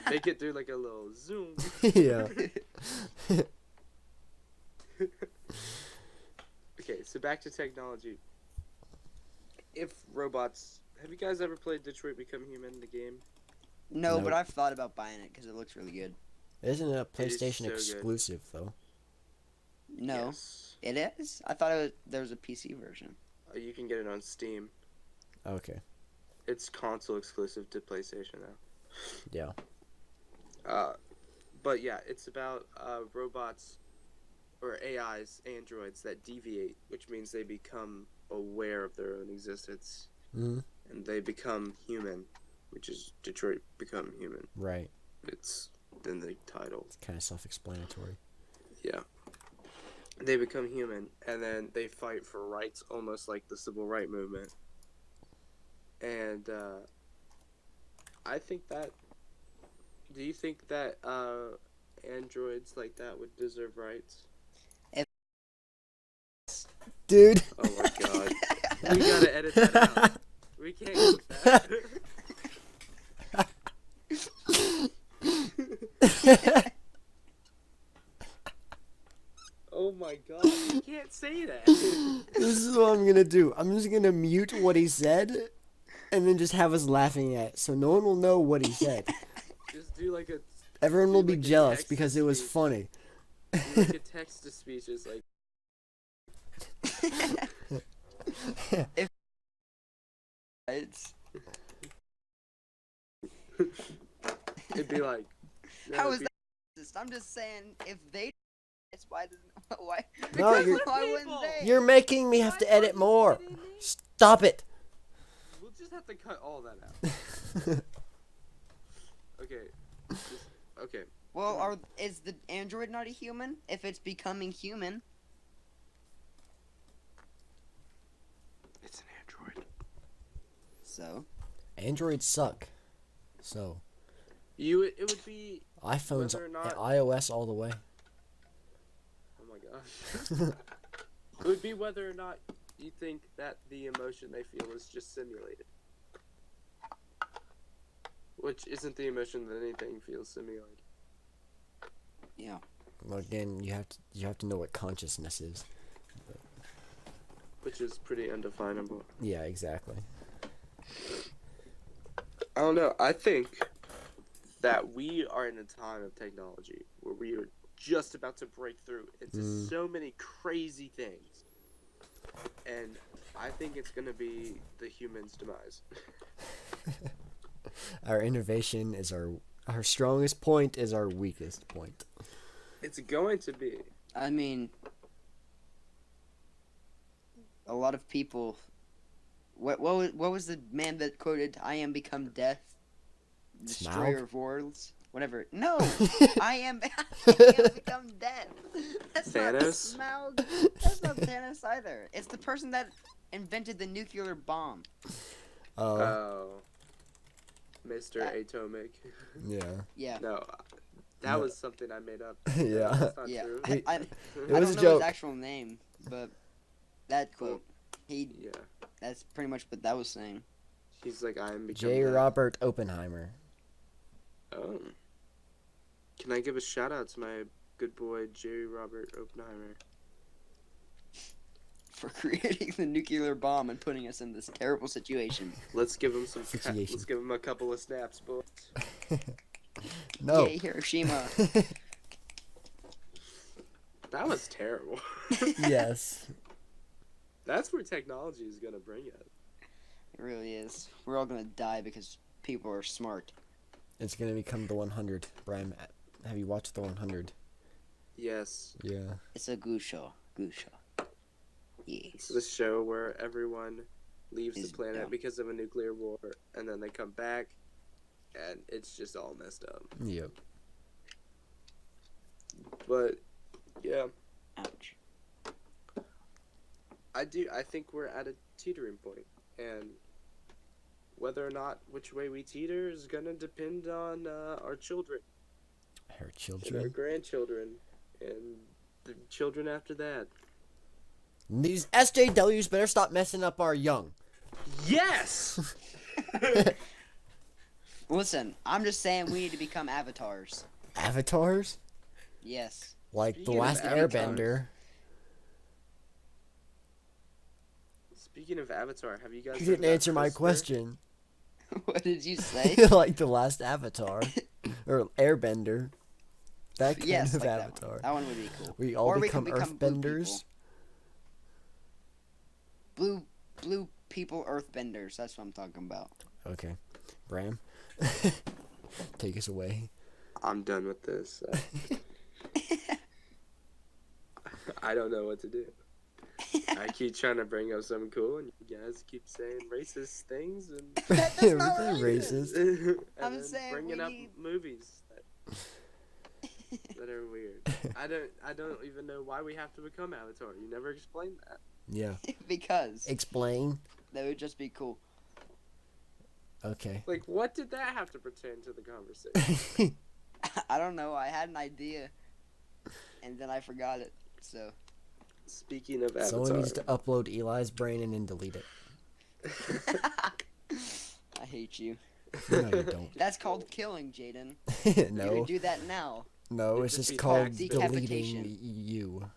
Make it do like a little zoom. Yeah. Okay, so back to technology. If robots, have you guys ever played Detroit Become Human, the game? No, Nope. but I've thought about buying it because it looks really good. Isn't it a It is PlayStation so good. exclusive though? No, Yes. it is. I thought there was a PC version. You can get it on Steam. Okay. It's console exclusive to PlayStation now. Yeah. But yeah, it's about robots or AIs, androids that deviate, which means they become aware of their own existence Hmm. and they become human, which is Detroit Become Human. Right. It's in the title. It's kind of self-explanatory. Yeah. They become human and then they fight for rights, almost like the civil rights movement. And I think that. Do you think that androids like that would deserve rights? Dude. Oh my god. We gotta edit that out. We can't use that. Oh my god. You can't say that. This is what I'm gonna do. I'm just gonna mute what he said, and then just have us laughing at it, so no one will know what he said. Just do like a Everyone will Do be like a jealous text because it was speech. funny. text to speech is like It's it'd be like how it'd is be- that racist? I'm just saying if they, it's why doesn't why No, because you're- why wouldn't they? You're making me have to edit more. Stop it. We'll just have to cut all that out. Okay. Okay. Well, is the android not a human? If it's becoming human, It's an android. so Androids suck. So It would be iPhones, Whether or not- iOS all the way. oh my gosh. It would be whether or not you think that the emotion they feel is just simulated. Which isn't the emotion that anything feels simulated. yeah. Well, again, you have to know what consciousness is. Which is pretty undefinable. Yeah, exactly. I don't know. I think that we are in a time of technology where we are just about to break through into so many crazy things. And I think it's going to be the human's demise. Our innovation is our strongest point is our weakest point. It's going to be. I mean, a lot of people. What was the man that quoted "I am become death, destroyer Smaug? of worlds"? Whatever. No, I am become death. That's Thanos? not Smaug. That's not Thanos either. It's the person that invented the nuclear bomb. Oh. Mr. That- Atomic. Yeah. Yeah. No. That was something I made up. Yeah. That's not Yeah. true. We- I It don't was a know joke. his actual name, but that quote, Yeah. that's pretty much what that was saying. He's like, I am become J. death. Robert Oppenheimer. Oh. Can I give a shout out to my good boy J. Robert Oppenheimer? For creating the nuclear bomb and putting us in this terrible situation. Let's give him some. Situation. Let's give him a couple of snaps, boys. No. Yay, Hiroshima. That was terrible. Yes. That's where technology is gonna bring it. It really is. We're all gonna die because people are smart. It's gonna become the 100. Brahm, have you watched the 100? Yes. Yeah. It's a good show. Good show. It's Yes. the show where everyone leaves Is the planet dumb. because of a nuclear war, and then they come back, and it's just all messed up. Yep. But yeah, Ouch. I think we're at a teetering point, and whether or not which way we teeter is gonna depend on our children, Her and our children. grandchildren, and the children after that. These SJWs better stop messing up our young. Yes. Listen, I'm just saying we need to become avatars. Avatars? Yes. Like Speaking the of last avatars. Airbender. Speaking of Avatar, have you guys? You heard didn't about answer my CRISPR? question. What did you say? Like the last Avatar. Or Airbender. That kind Yes, of like Avatar. that one would be cool. We all Or we become can become blue Earthbenders. Blue people earthbenders. That's what I'm talking about. Okay. Brahm. Take us away. I'm done with this. I don't know what to do. I keep trying to bring up something cool, and you guys keep saying racist things, and That's not Everything racist. racist. I'm then saying bringing we up need- movies that are weird. I don't even know why we have to become Avatar. You never explained that. Yeah. Because Explain. that would just be cool. Okay. Like, what did that have to pertain to the conversation? I don't know. I had an idea, and then I forgot it. So Speaking of Avatar, Someone needs to upload Eli's brain and then delete it. I hate you. No, you don't. That's called killing, Jaden. You No. can do that now. No, It it's just just be called tax decapitation. deleting you.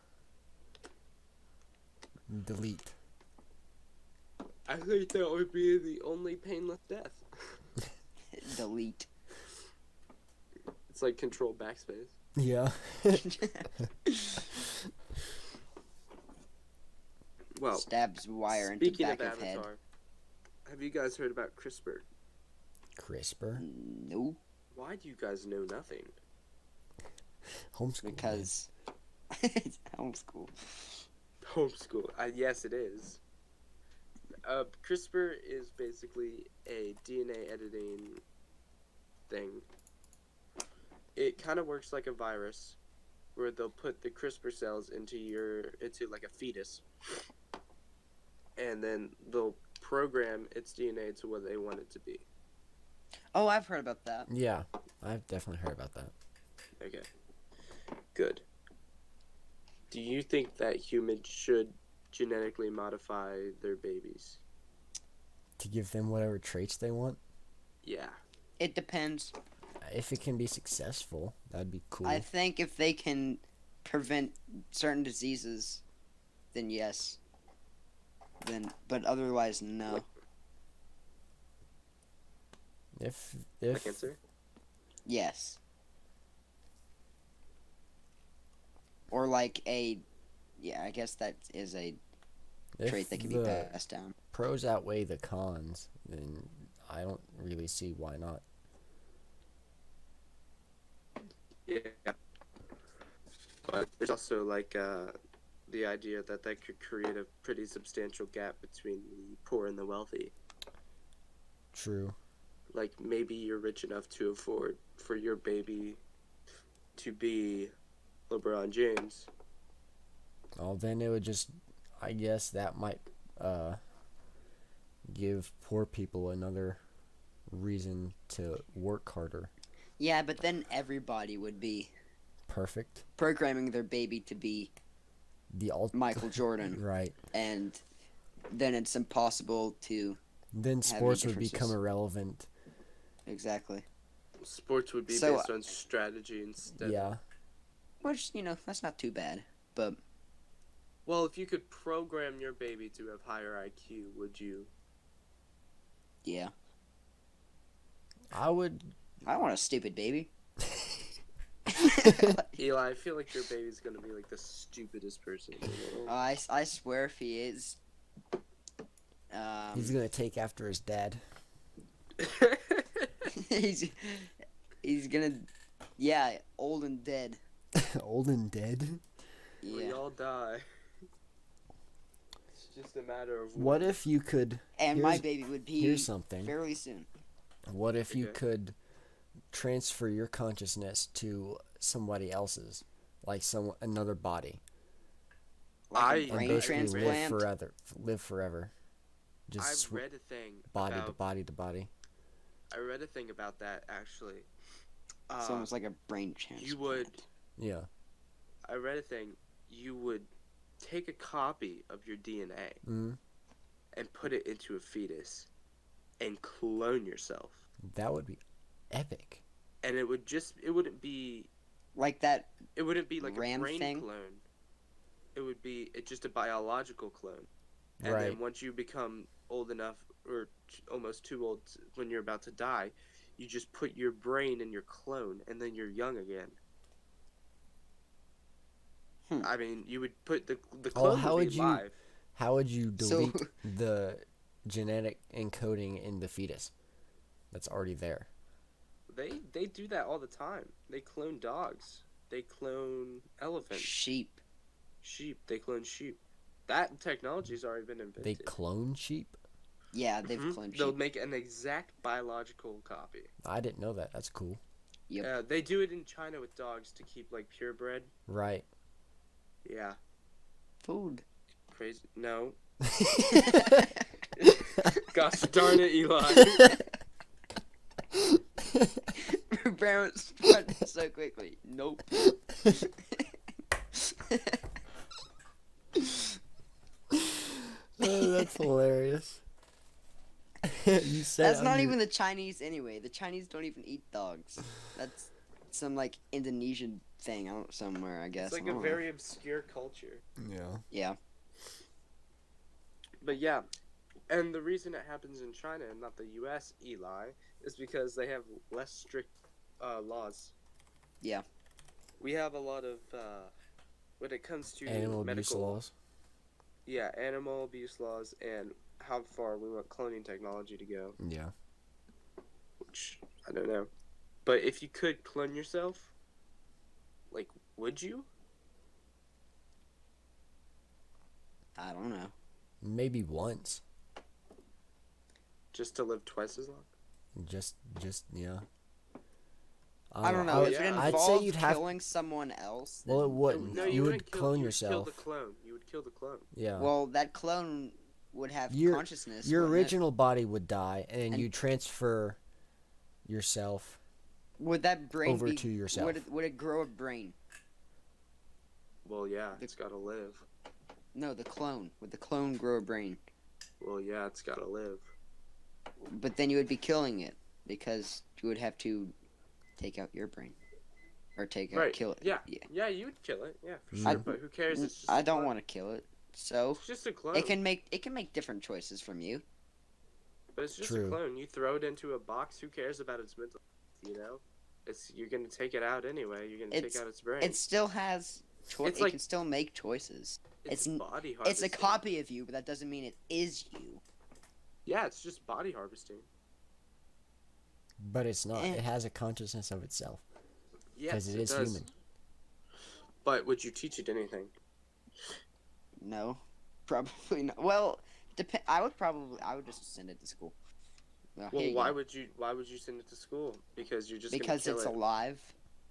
Delete. I think that would be the only painless death. Delete. It's like control backspace. Yeah. Well, Stabs wire into speaking back of of head. Avatar, have you guys heard about CRISPR? CRISPR. No, Why do you guys know nothing? Homeschool. because it's homeschool. Homeschool. Yes, it is. CRISPR is basically a DNA editing thing. It kind of works like a virus, where they'll put the CRISPR cells into like a fetus, and then they'll program its DNA to what they want it to be. Oh, I've heard about that. Yeah, I've definitely heard about that. Okay. Good. Do you think that humans should genetically modify their babies? To give them whatever traits they want. Yeah. It depends. If it can be successful, that'd be cool. I think if they can prevent certain diseases, then yes. But otherwise, no. If Like answer? Yes. Or like yeah, I guess that is a trait that can be the passed down. pros outweigh the cons, then I don't really see why not. Yeah. But there's also like the idea that could create a pretty substantial gap between the poor and the wealthy. True. Like maybe you're rich enough to afford for your baby to be LeBron James. Oh, then it would just, I guess that might give poor people another reason to work harder. Yeah, but then everybody would be Perfect. programming their baby to be The Michael Jordan, Right. and then it's impossible to Then any sports would become differences. irrelevant. exactly. Sports would be So, based on strategy instead. Yeah. Which that's not too bad. But Well, if you could program your baby to have higher IQ, would you? yeah, I would. I want a stupid baby. Eli, I feel like your baby's gonna be like the stupidest person. You know? I swear if he is. He's gonna take after his dad. he's he's gonna, yeah, old and dead. Old and dead. We Yeah. all die. It's just a matter of What if you could? And my here's- baby would be Here's something. fairly soon. What if you Okay. could transfer your consciousness to somebody else's, like another body, Like I- a and brain basically transplant. live forever, just I read a thing body about, to body to body. I read a thing about that actually. It's almost like a brain transplant. You would. Yeah. I read a thing. You would take a copy of your DNA Mm, and put it into a fetus, and clone yourself, that would be epic. and it wouldn't be Like that. like Ram a brain thing? clone. It would be just a biological clone. And Right. then once you become old enough, or almost too old when you're about to die, you just put your brain in your clone, and then you're young again. I mean, you would put the clone how would would be you- live. How would you So- delete the genetic encoding in the fetus that's already there? They do that all the time. They clone dogs. They clone elephants. Sheep. Sheep. They clone sheep. That technology's already been invented. They clone sheep? Yeah, they've Mhm. cloned They'll sheep. make an exact biological copy. I didn't know that. That's cool. Yep. They do it in China with dogs to keep like purebred. Right. Yeah, Food. crazy. No, gosh darn it, Eli. Brahm responded so quickly. Nope. Oh, that's hilarious. You said That's on not your- even the Chinese anyway. The Chinese don't even eat dogs. That's some like Indonesian thing out somewhere, I guess. It's like I a don't know. very obscure culture. Yeah. Yeah. But yeah, and the reason it happens in China and not the U.S., Eli, is because they have less strict laws. Yeah. We have a lot of when it comes to Animal abuse medical laws. Yeah, animal abuse laws and how far we want cloning technology to go, Yeah. which I don't know. But if you could clone yourself, like, would you? I don't know. Maybe once. Just to live twice as long? Just yeah. I don't know. Oh, If yeah. it I'd involved say you'd have- killing someone else, Well, it then- wouldn't. No, you would wouldn't kill, clone you would kill yourself. the clone. You would kill the clone. Yeah. well, that clone would have Your- consciousness. Your wouldn't it? original body would die, and then And- you transfer yourself. Would that brain over be, to yourself. Would it grow a brain? Well, yeah, it's gotta live. No, the clone. Would the clone grow a brain? Well, yeah, it's gotta live. But then you would be killing it because you would have to take out your brain or kill it. Yeah. Yeah, you would kill it. Yeah, for sure. I- But who cares? It's just I a don't clone. want to kill it. So It's just a clone. it can make different choices from you. But it's just True. a clone. You throw it into a box. Who cares about its mental? You know, you're gonna take it out anyway. You're gonna take out its brain. It still has choice. It's It like- can still make choices. it's it's- body It's harvesting. a copy of you, but that doesn't mean it is you. Yeah, it's just body harvesting. But it's not. Eh. It has a consciousness of itself. Yes, Because it is does. human. But would you teach it anything? No, probably not. Well, I would just send it to school. Well, Well, here you why go. would you send it to school? Because you're just Because gonna it's kill it. alive.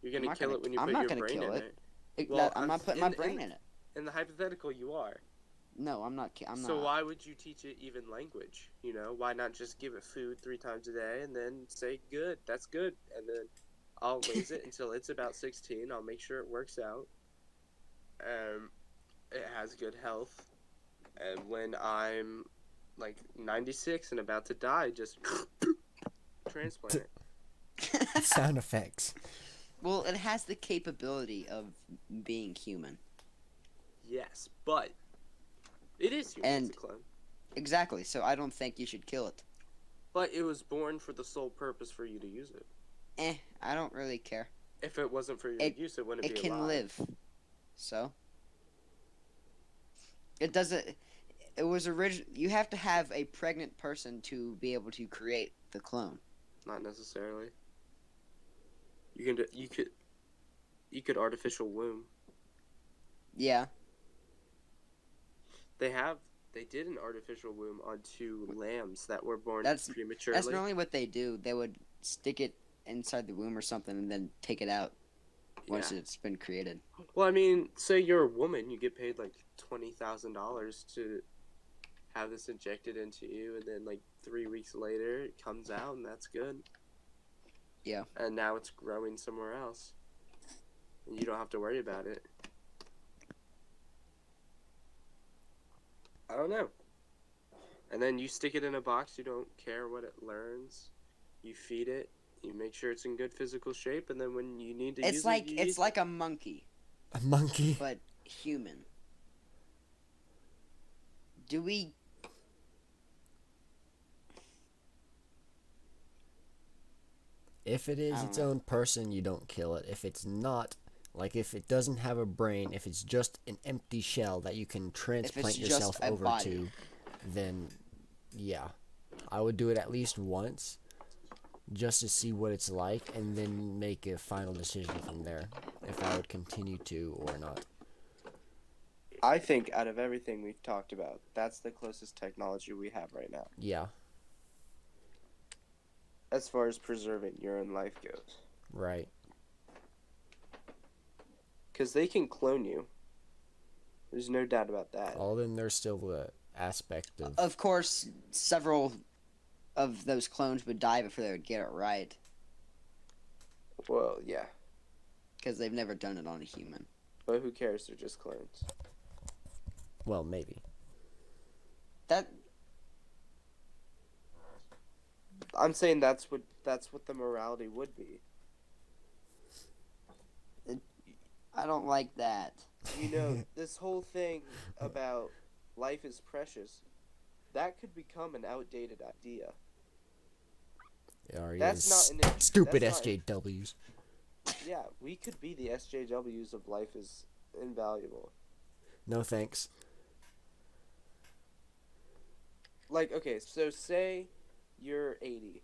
You're I'm gonna not kill gonna- it when you I'm put not your gonna brain kill in it. it. No, Well, I'm not putting my brain in it. In the hypothetical, you are. No, I'm not. I'm So not. why would you teach it even language? You know, why not just give it food 3 times a day and then say, good, that's good. And then I'll raise it until it's about 16. I'll make sure it works out. It has good health. And when I'm like 96 and about to die, just transplant it. Sound effects. Well, it has the capability of being human. Yes, but it is human. And- It's a clone. Exactly. So I don't think you should kill it. But it was born for the sole purpose for you to use it. I don't really care. If it wasn't for your It- use, it wouldn't It be can alive. live. So it doesn't. It was you have to have a pregnant person to be able to create the clone. Not necessarily. You could artificial womb. Yeah. They did an artificial womb on 2 lambs that were born That's prematurely. normally what they do. They would stick it inside the womb or something and then take it out once Yeah. it's been created. Well, I mean, say you're a woman, you get paid like $20,000 to have this injected into you, and then like 3 weeks later it comes out, and that's good. Yeah. And now it's growing somewhere else, and you don't have to worry about it. I don't know. And then you stick it in a box. You don't care what it learns. You feed it. You make sure it's in good physical shape, and then when you need to use it, you use It's like a monkey, A monkey. but human. Do we? If it is I don't its know. own person, you don't kill it. If it's not, like if it doesn't have a brain, if it's just an empty shell that you can transplant just yourself a over body. to, then yeah, I would do it at least once just to see what it's like and then make a final decision from there if I would continue to or not. I think out of everything we've talked about, that's the closest technology we have right now, Yeah, as far as preserving your own life goes. right. Because they can clone you. There's no doubt about that. Well, then there's still the aspect of Of course, several of those clones would die before they would get it right Well, yeah. because they've never done it on a human. But who cares? They're just clones. well, maybe. That I'm saying that's what the morality would be. I don't like that. You know, this whole thing about life is precious, that could become an outdated idea. That's not an stupid that's not- SJWs. Yeah, we could be the SJWs of life is invaluable. No thanks. Like, okay, so say you're 80,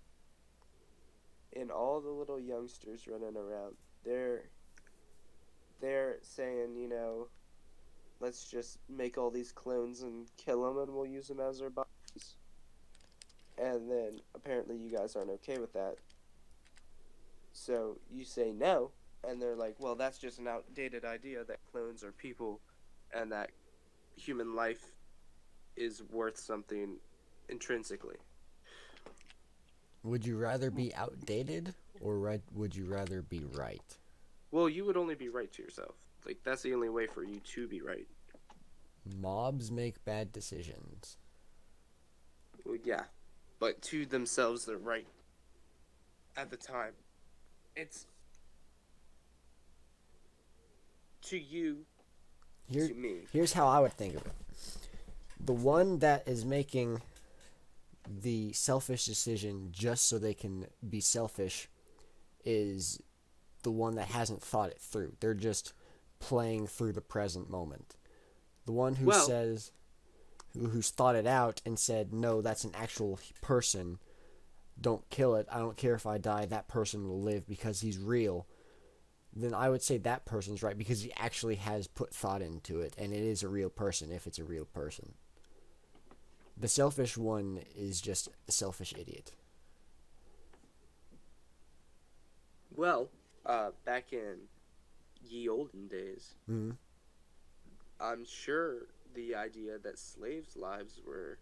and all the little youngsters running around, they're saying, you know, let's just make all these clones and kill them, and we'll use them as our bodies. And then apparently you guys aren't okay with that. So you say no, and they're like, well, that's just an outdated idea that clones are people, and that human life is worth something intrinsically. Would you rather be outdated or would you rather be right? Well, you would only be right to yourself. Like, that's the only way for you to be right. Mobs make bad decisions. Well, yeah. But to themselves, they're right at the time. It's to you, Here, to me. here's how I would think of it. The one that is making the selfish decision just so they can be selfish is the one that hasn't thought it through. They're just playing through the present moment. The one who Well- says, who's thought it out and said, no, that's an actual person. Don't kill it. I don't care if I die. That person will live because he's real. Then I would say that person's right because he actually has put thought into it, and it is a real person if it's a real person. The selfish one is just a selfish idiot. Well, back in ye olden days, Mm-hmm. I'm sure the idea that slaves' lives were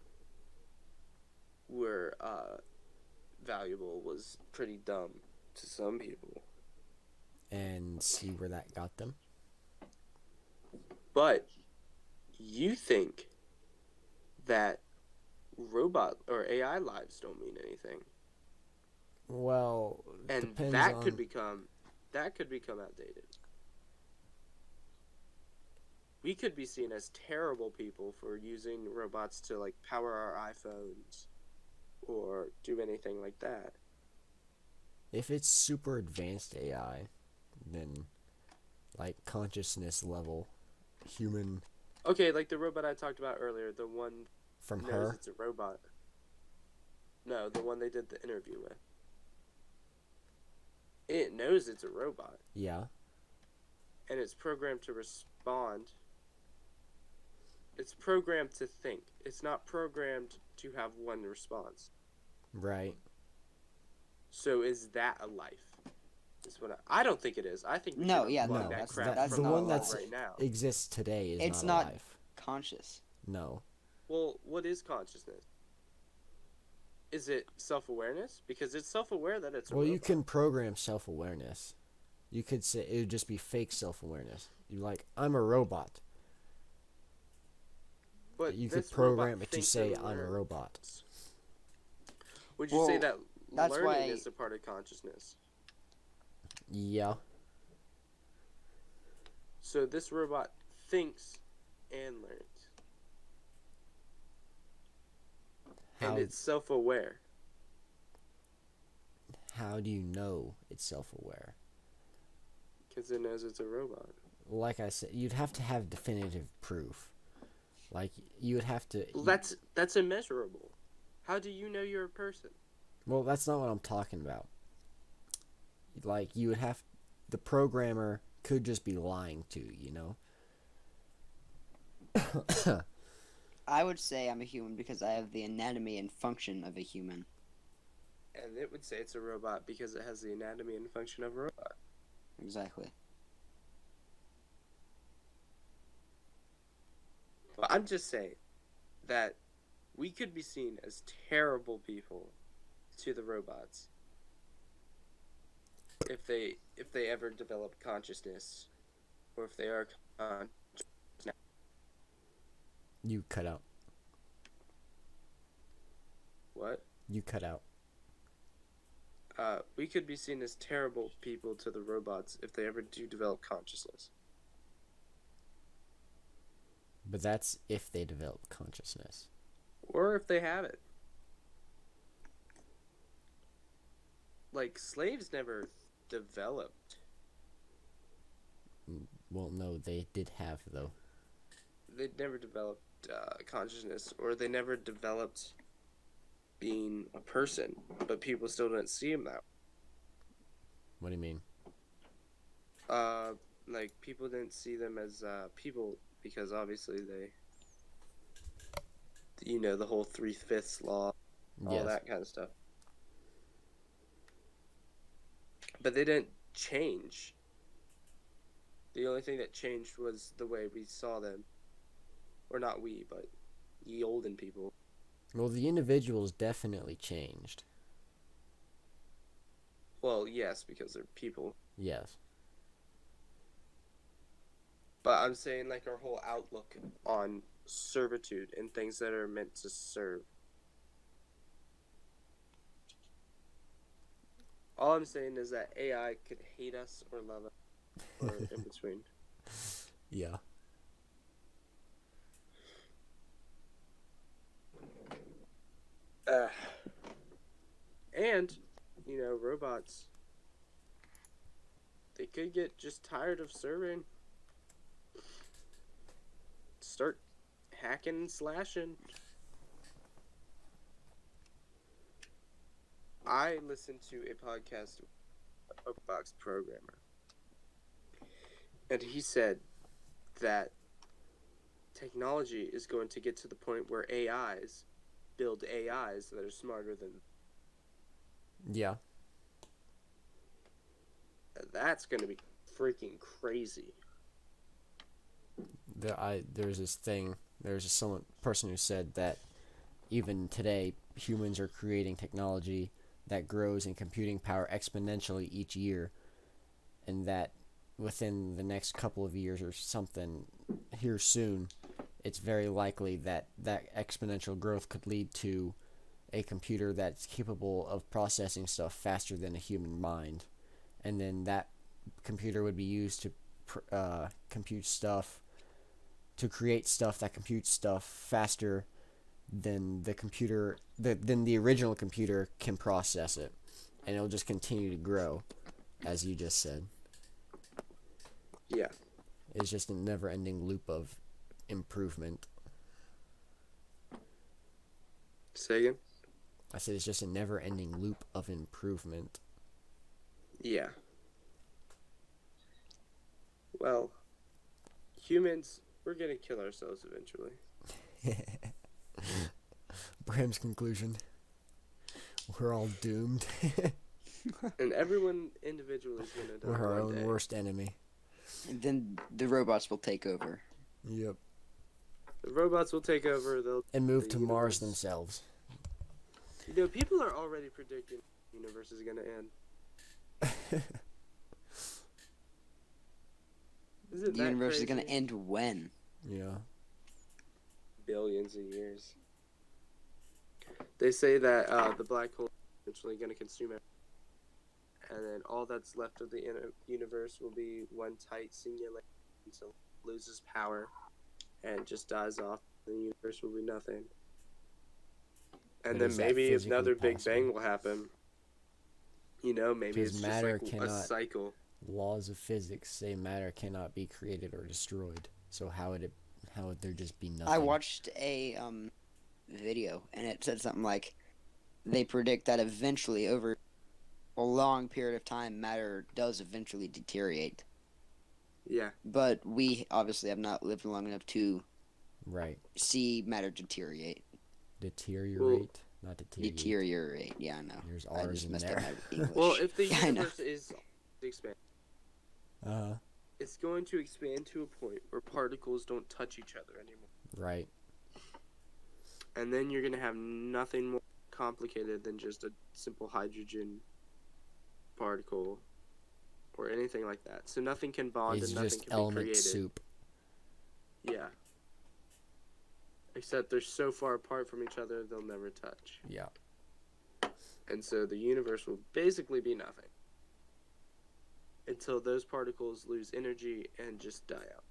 valuable was pretty dumb to some people. And see where that got them. But you think that robot or AI lives don't mean anything, Well, and depends that on... could become outdated. We could be seen as terrible people for using robots to like power our iPhones or do anything like that. If it's super advanced AI, than like consciousness level human Okay, like the robot I talked about earlier, the one from knows her. it's a robot. No, the one they did the interview with. It knows it's a robot, Yeah. and it's programmed to respond. It's programmed to think. It's not programmed to have one response. Right. So is that a life? Is what I don't think it is. I think we No, should yeah, unplug no, that that's- crap that's from the the one wall that's right now. exists today is It's not not- alive. Conscious. No. Well, what is consciousness? Is it self-awareness? Because it's self-aware that it's a Well, you robot. can program self-awareness. You could say it would just be fake self-awareness. You like, I'm a robot. But You could this robot program it to thinks say and I'm a learns. robot. Would you say Well, that that's learning why- is a part of consciousness? Yeah. So this robot thinks and learns. How And it's self-aware. how do you know it's self-aware? Because it knows it's a robot. Like I said, you'd have to have definitive proof. Like you would have to. Well, that's immeasurable. How do you know you're a person? Well, that's not what I'm talking about. Like you would have, the programmer could just be lying to you, you know. I would say I'm a human because I have the anatomy and function of a human. And it would say it's a robot because it has the anatomy and function of a robot. Exactly. But I'm just saying that we could be seen as terrible people to the robots if they ever develop consciousness, or if they are You cut out. what? You cut out. We could be seen as terrible people to the robots if they ever do develop consciousness. But that's if they develop consciousness. Or if they have it. Like, slaves never developed. Well, no, they did have though. They never developed consciousness, or they never developed being a person, but people still didn't see them that way. What do you mean? Like, people didn't see them as people because obviously they, you know, the whole 3/5 law, all Yes. that kind of stuff. But they didn't change. The only thing that changed was the way we saw them. Or not we, but ye olden people. Well, the individuals definitely changed. Well, yes, because they're people. Yes. But I'm saying, like, our whole outlook on servitude and things that are meant to serve. All I'm saying is that AI could hate us or love us, or in between. Yeah. And, you know, robots, they could get just tired of serving. Start hacking and slashing. I listened to a podcast with a box programmer, and he said that technology is going to get to the point where AIs build AIs that are smarter than. Yeah. That's going to be freaking crazy. There's this thing. There's just someone person who said that even today humans are creating technology that grows in computing power exponentially each year, and that within the next couple of years or something here soon, it's very likely that that exponential growth could lead to a computer that's capable of processing stuff faster than a human mind, and then that computer would be used to compute stuff, to create stuff that computes stuff faster than than the original computer can process it, and it'll just continue to grow, as you just said. Yeah. It's just a never-ending loop of improvement. Say again? I said it's just a never-ending loop of improvement. Yeah. Well, humans, we're gonna kill ourselves eventually. Bram's conclusion. We're all doomed. And everyone individually is gonna die We're our one own day. worst enemy. And then the robots will take over. Yep. The robots will take over. They'll And move the to Mars universe. themselves. You know, people are already predicting the universe is gonna end. Isn't The that universe is crazy? gonna end when? Yeah. Billions of years. They say that the black hole is eventually going to consume everything. And then all that's left of the universe will be one tight singularity until it loses power and just dies off. The universe will be nothing. And But then is that maybe physically another Big possible? Bang will happen. You know, maybe Because it's matter just like a cannot- cycle. Laws of physics say matter cannot be created or destroyed. So how would there just be nothing? I watched a video and it said something like they predict that eventually over a long period of time matter does eventually deteriorate. Yeah. But we obviously have not lived long enough to Right. see matter deteriorate. Deteriorate, not deteriorate. Deteriorate, yeah, I know. There's I R's just in messed there. up my English. Well, if the I know. universe is expanding, Uh-huh. it's going to expand to a point where particles don't touch each other anymore. Right. And then you're going to have nothing more complicated than just a simple hydrogen particle or anything like that. So nothing can bond It's and nothing just can be element created. soup. Yeah. Except they're so far apart from each other, they'll never touch. Yeah. And so the universe will basically be nothing until those particles lose energy and just die out.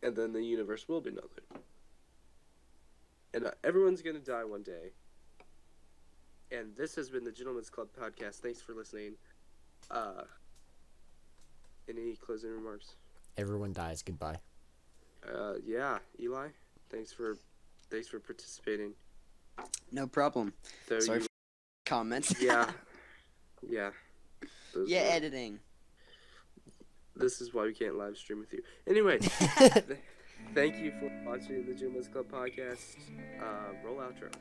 And then the universe will be nothing. And everyone's going to die one day. And this has been the Gentleman's Club podcast. Thanks for listening. Any closing remarks? Everyone dies. Goodbye. Yeah, Eli, thanks for participating. No problem. So Sorry for comments. yeah. Those Yeah, were- editing. This is why we can't live stream with you. Anyway, thank you for watching the Gentleman's Club podcast. Roll outro.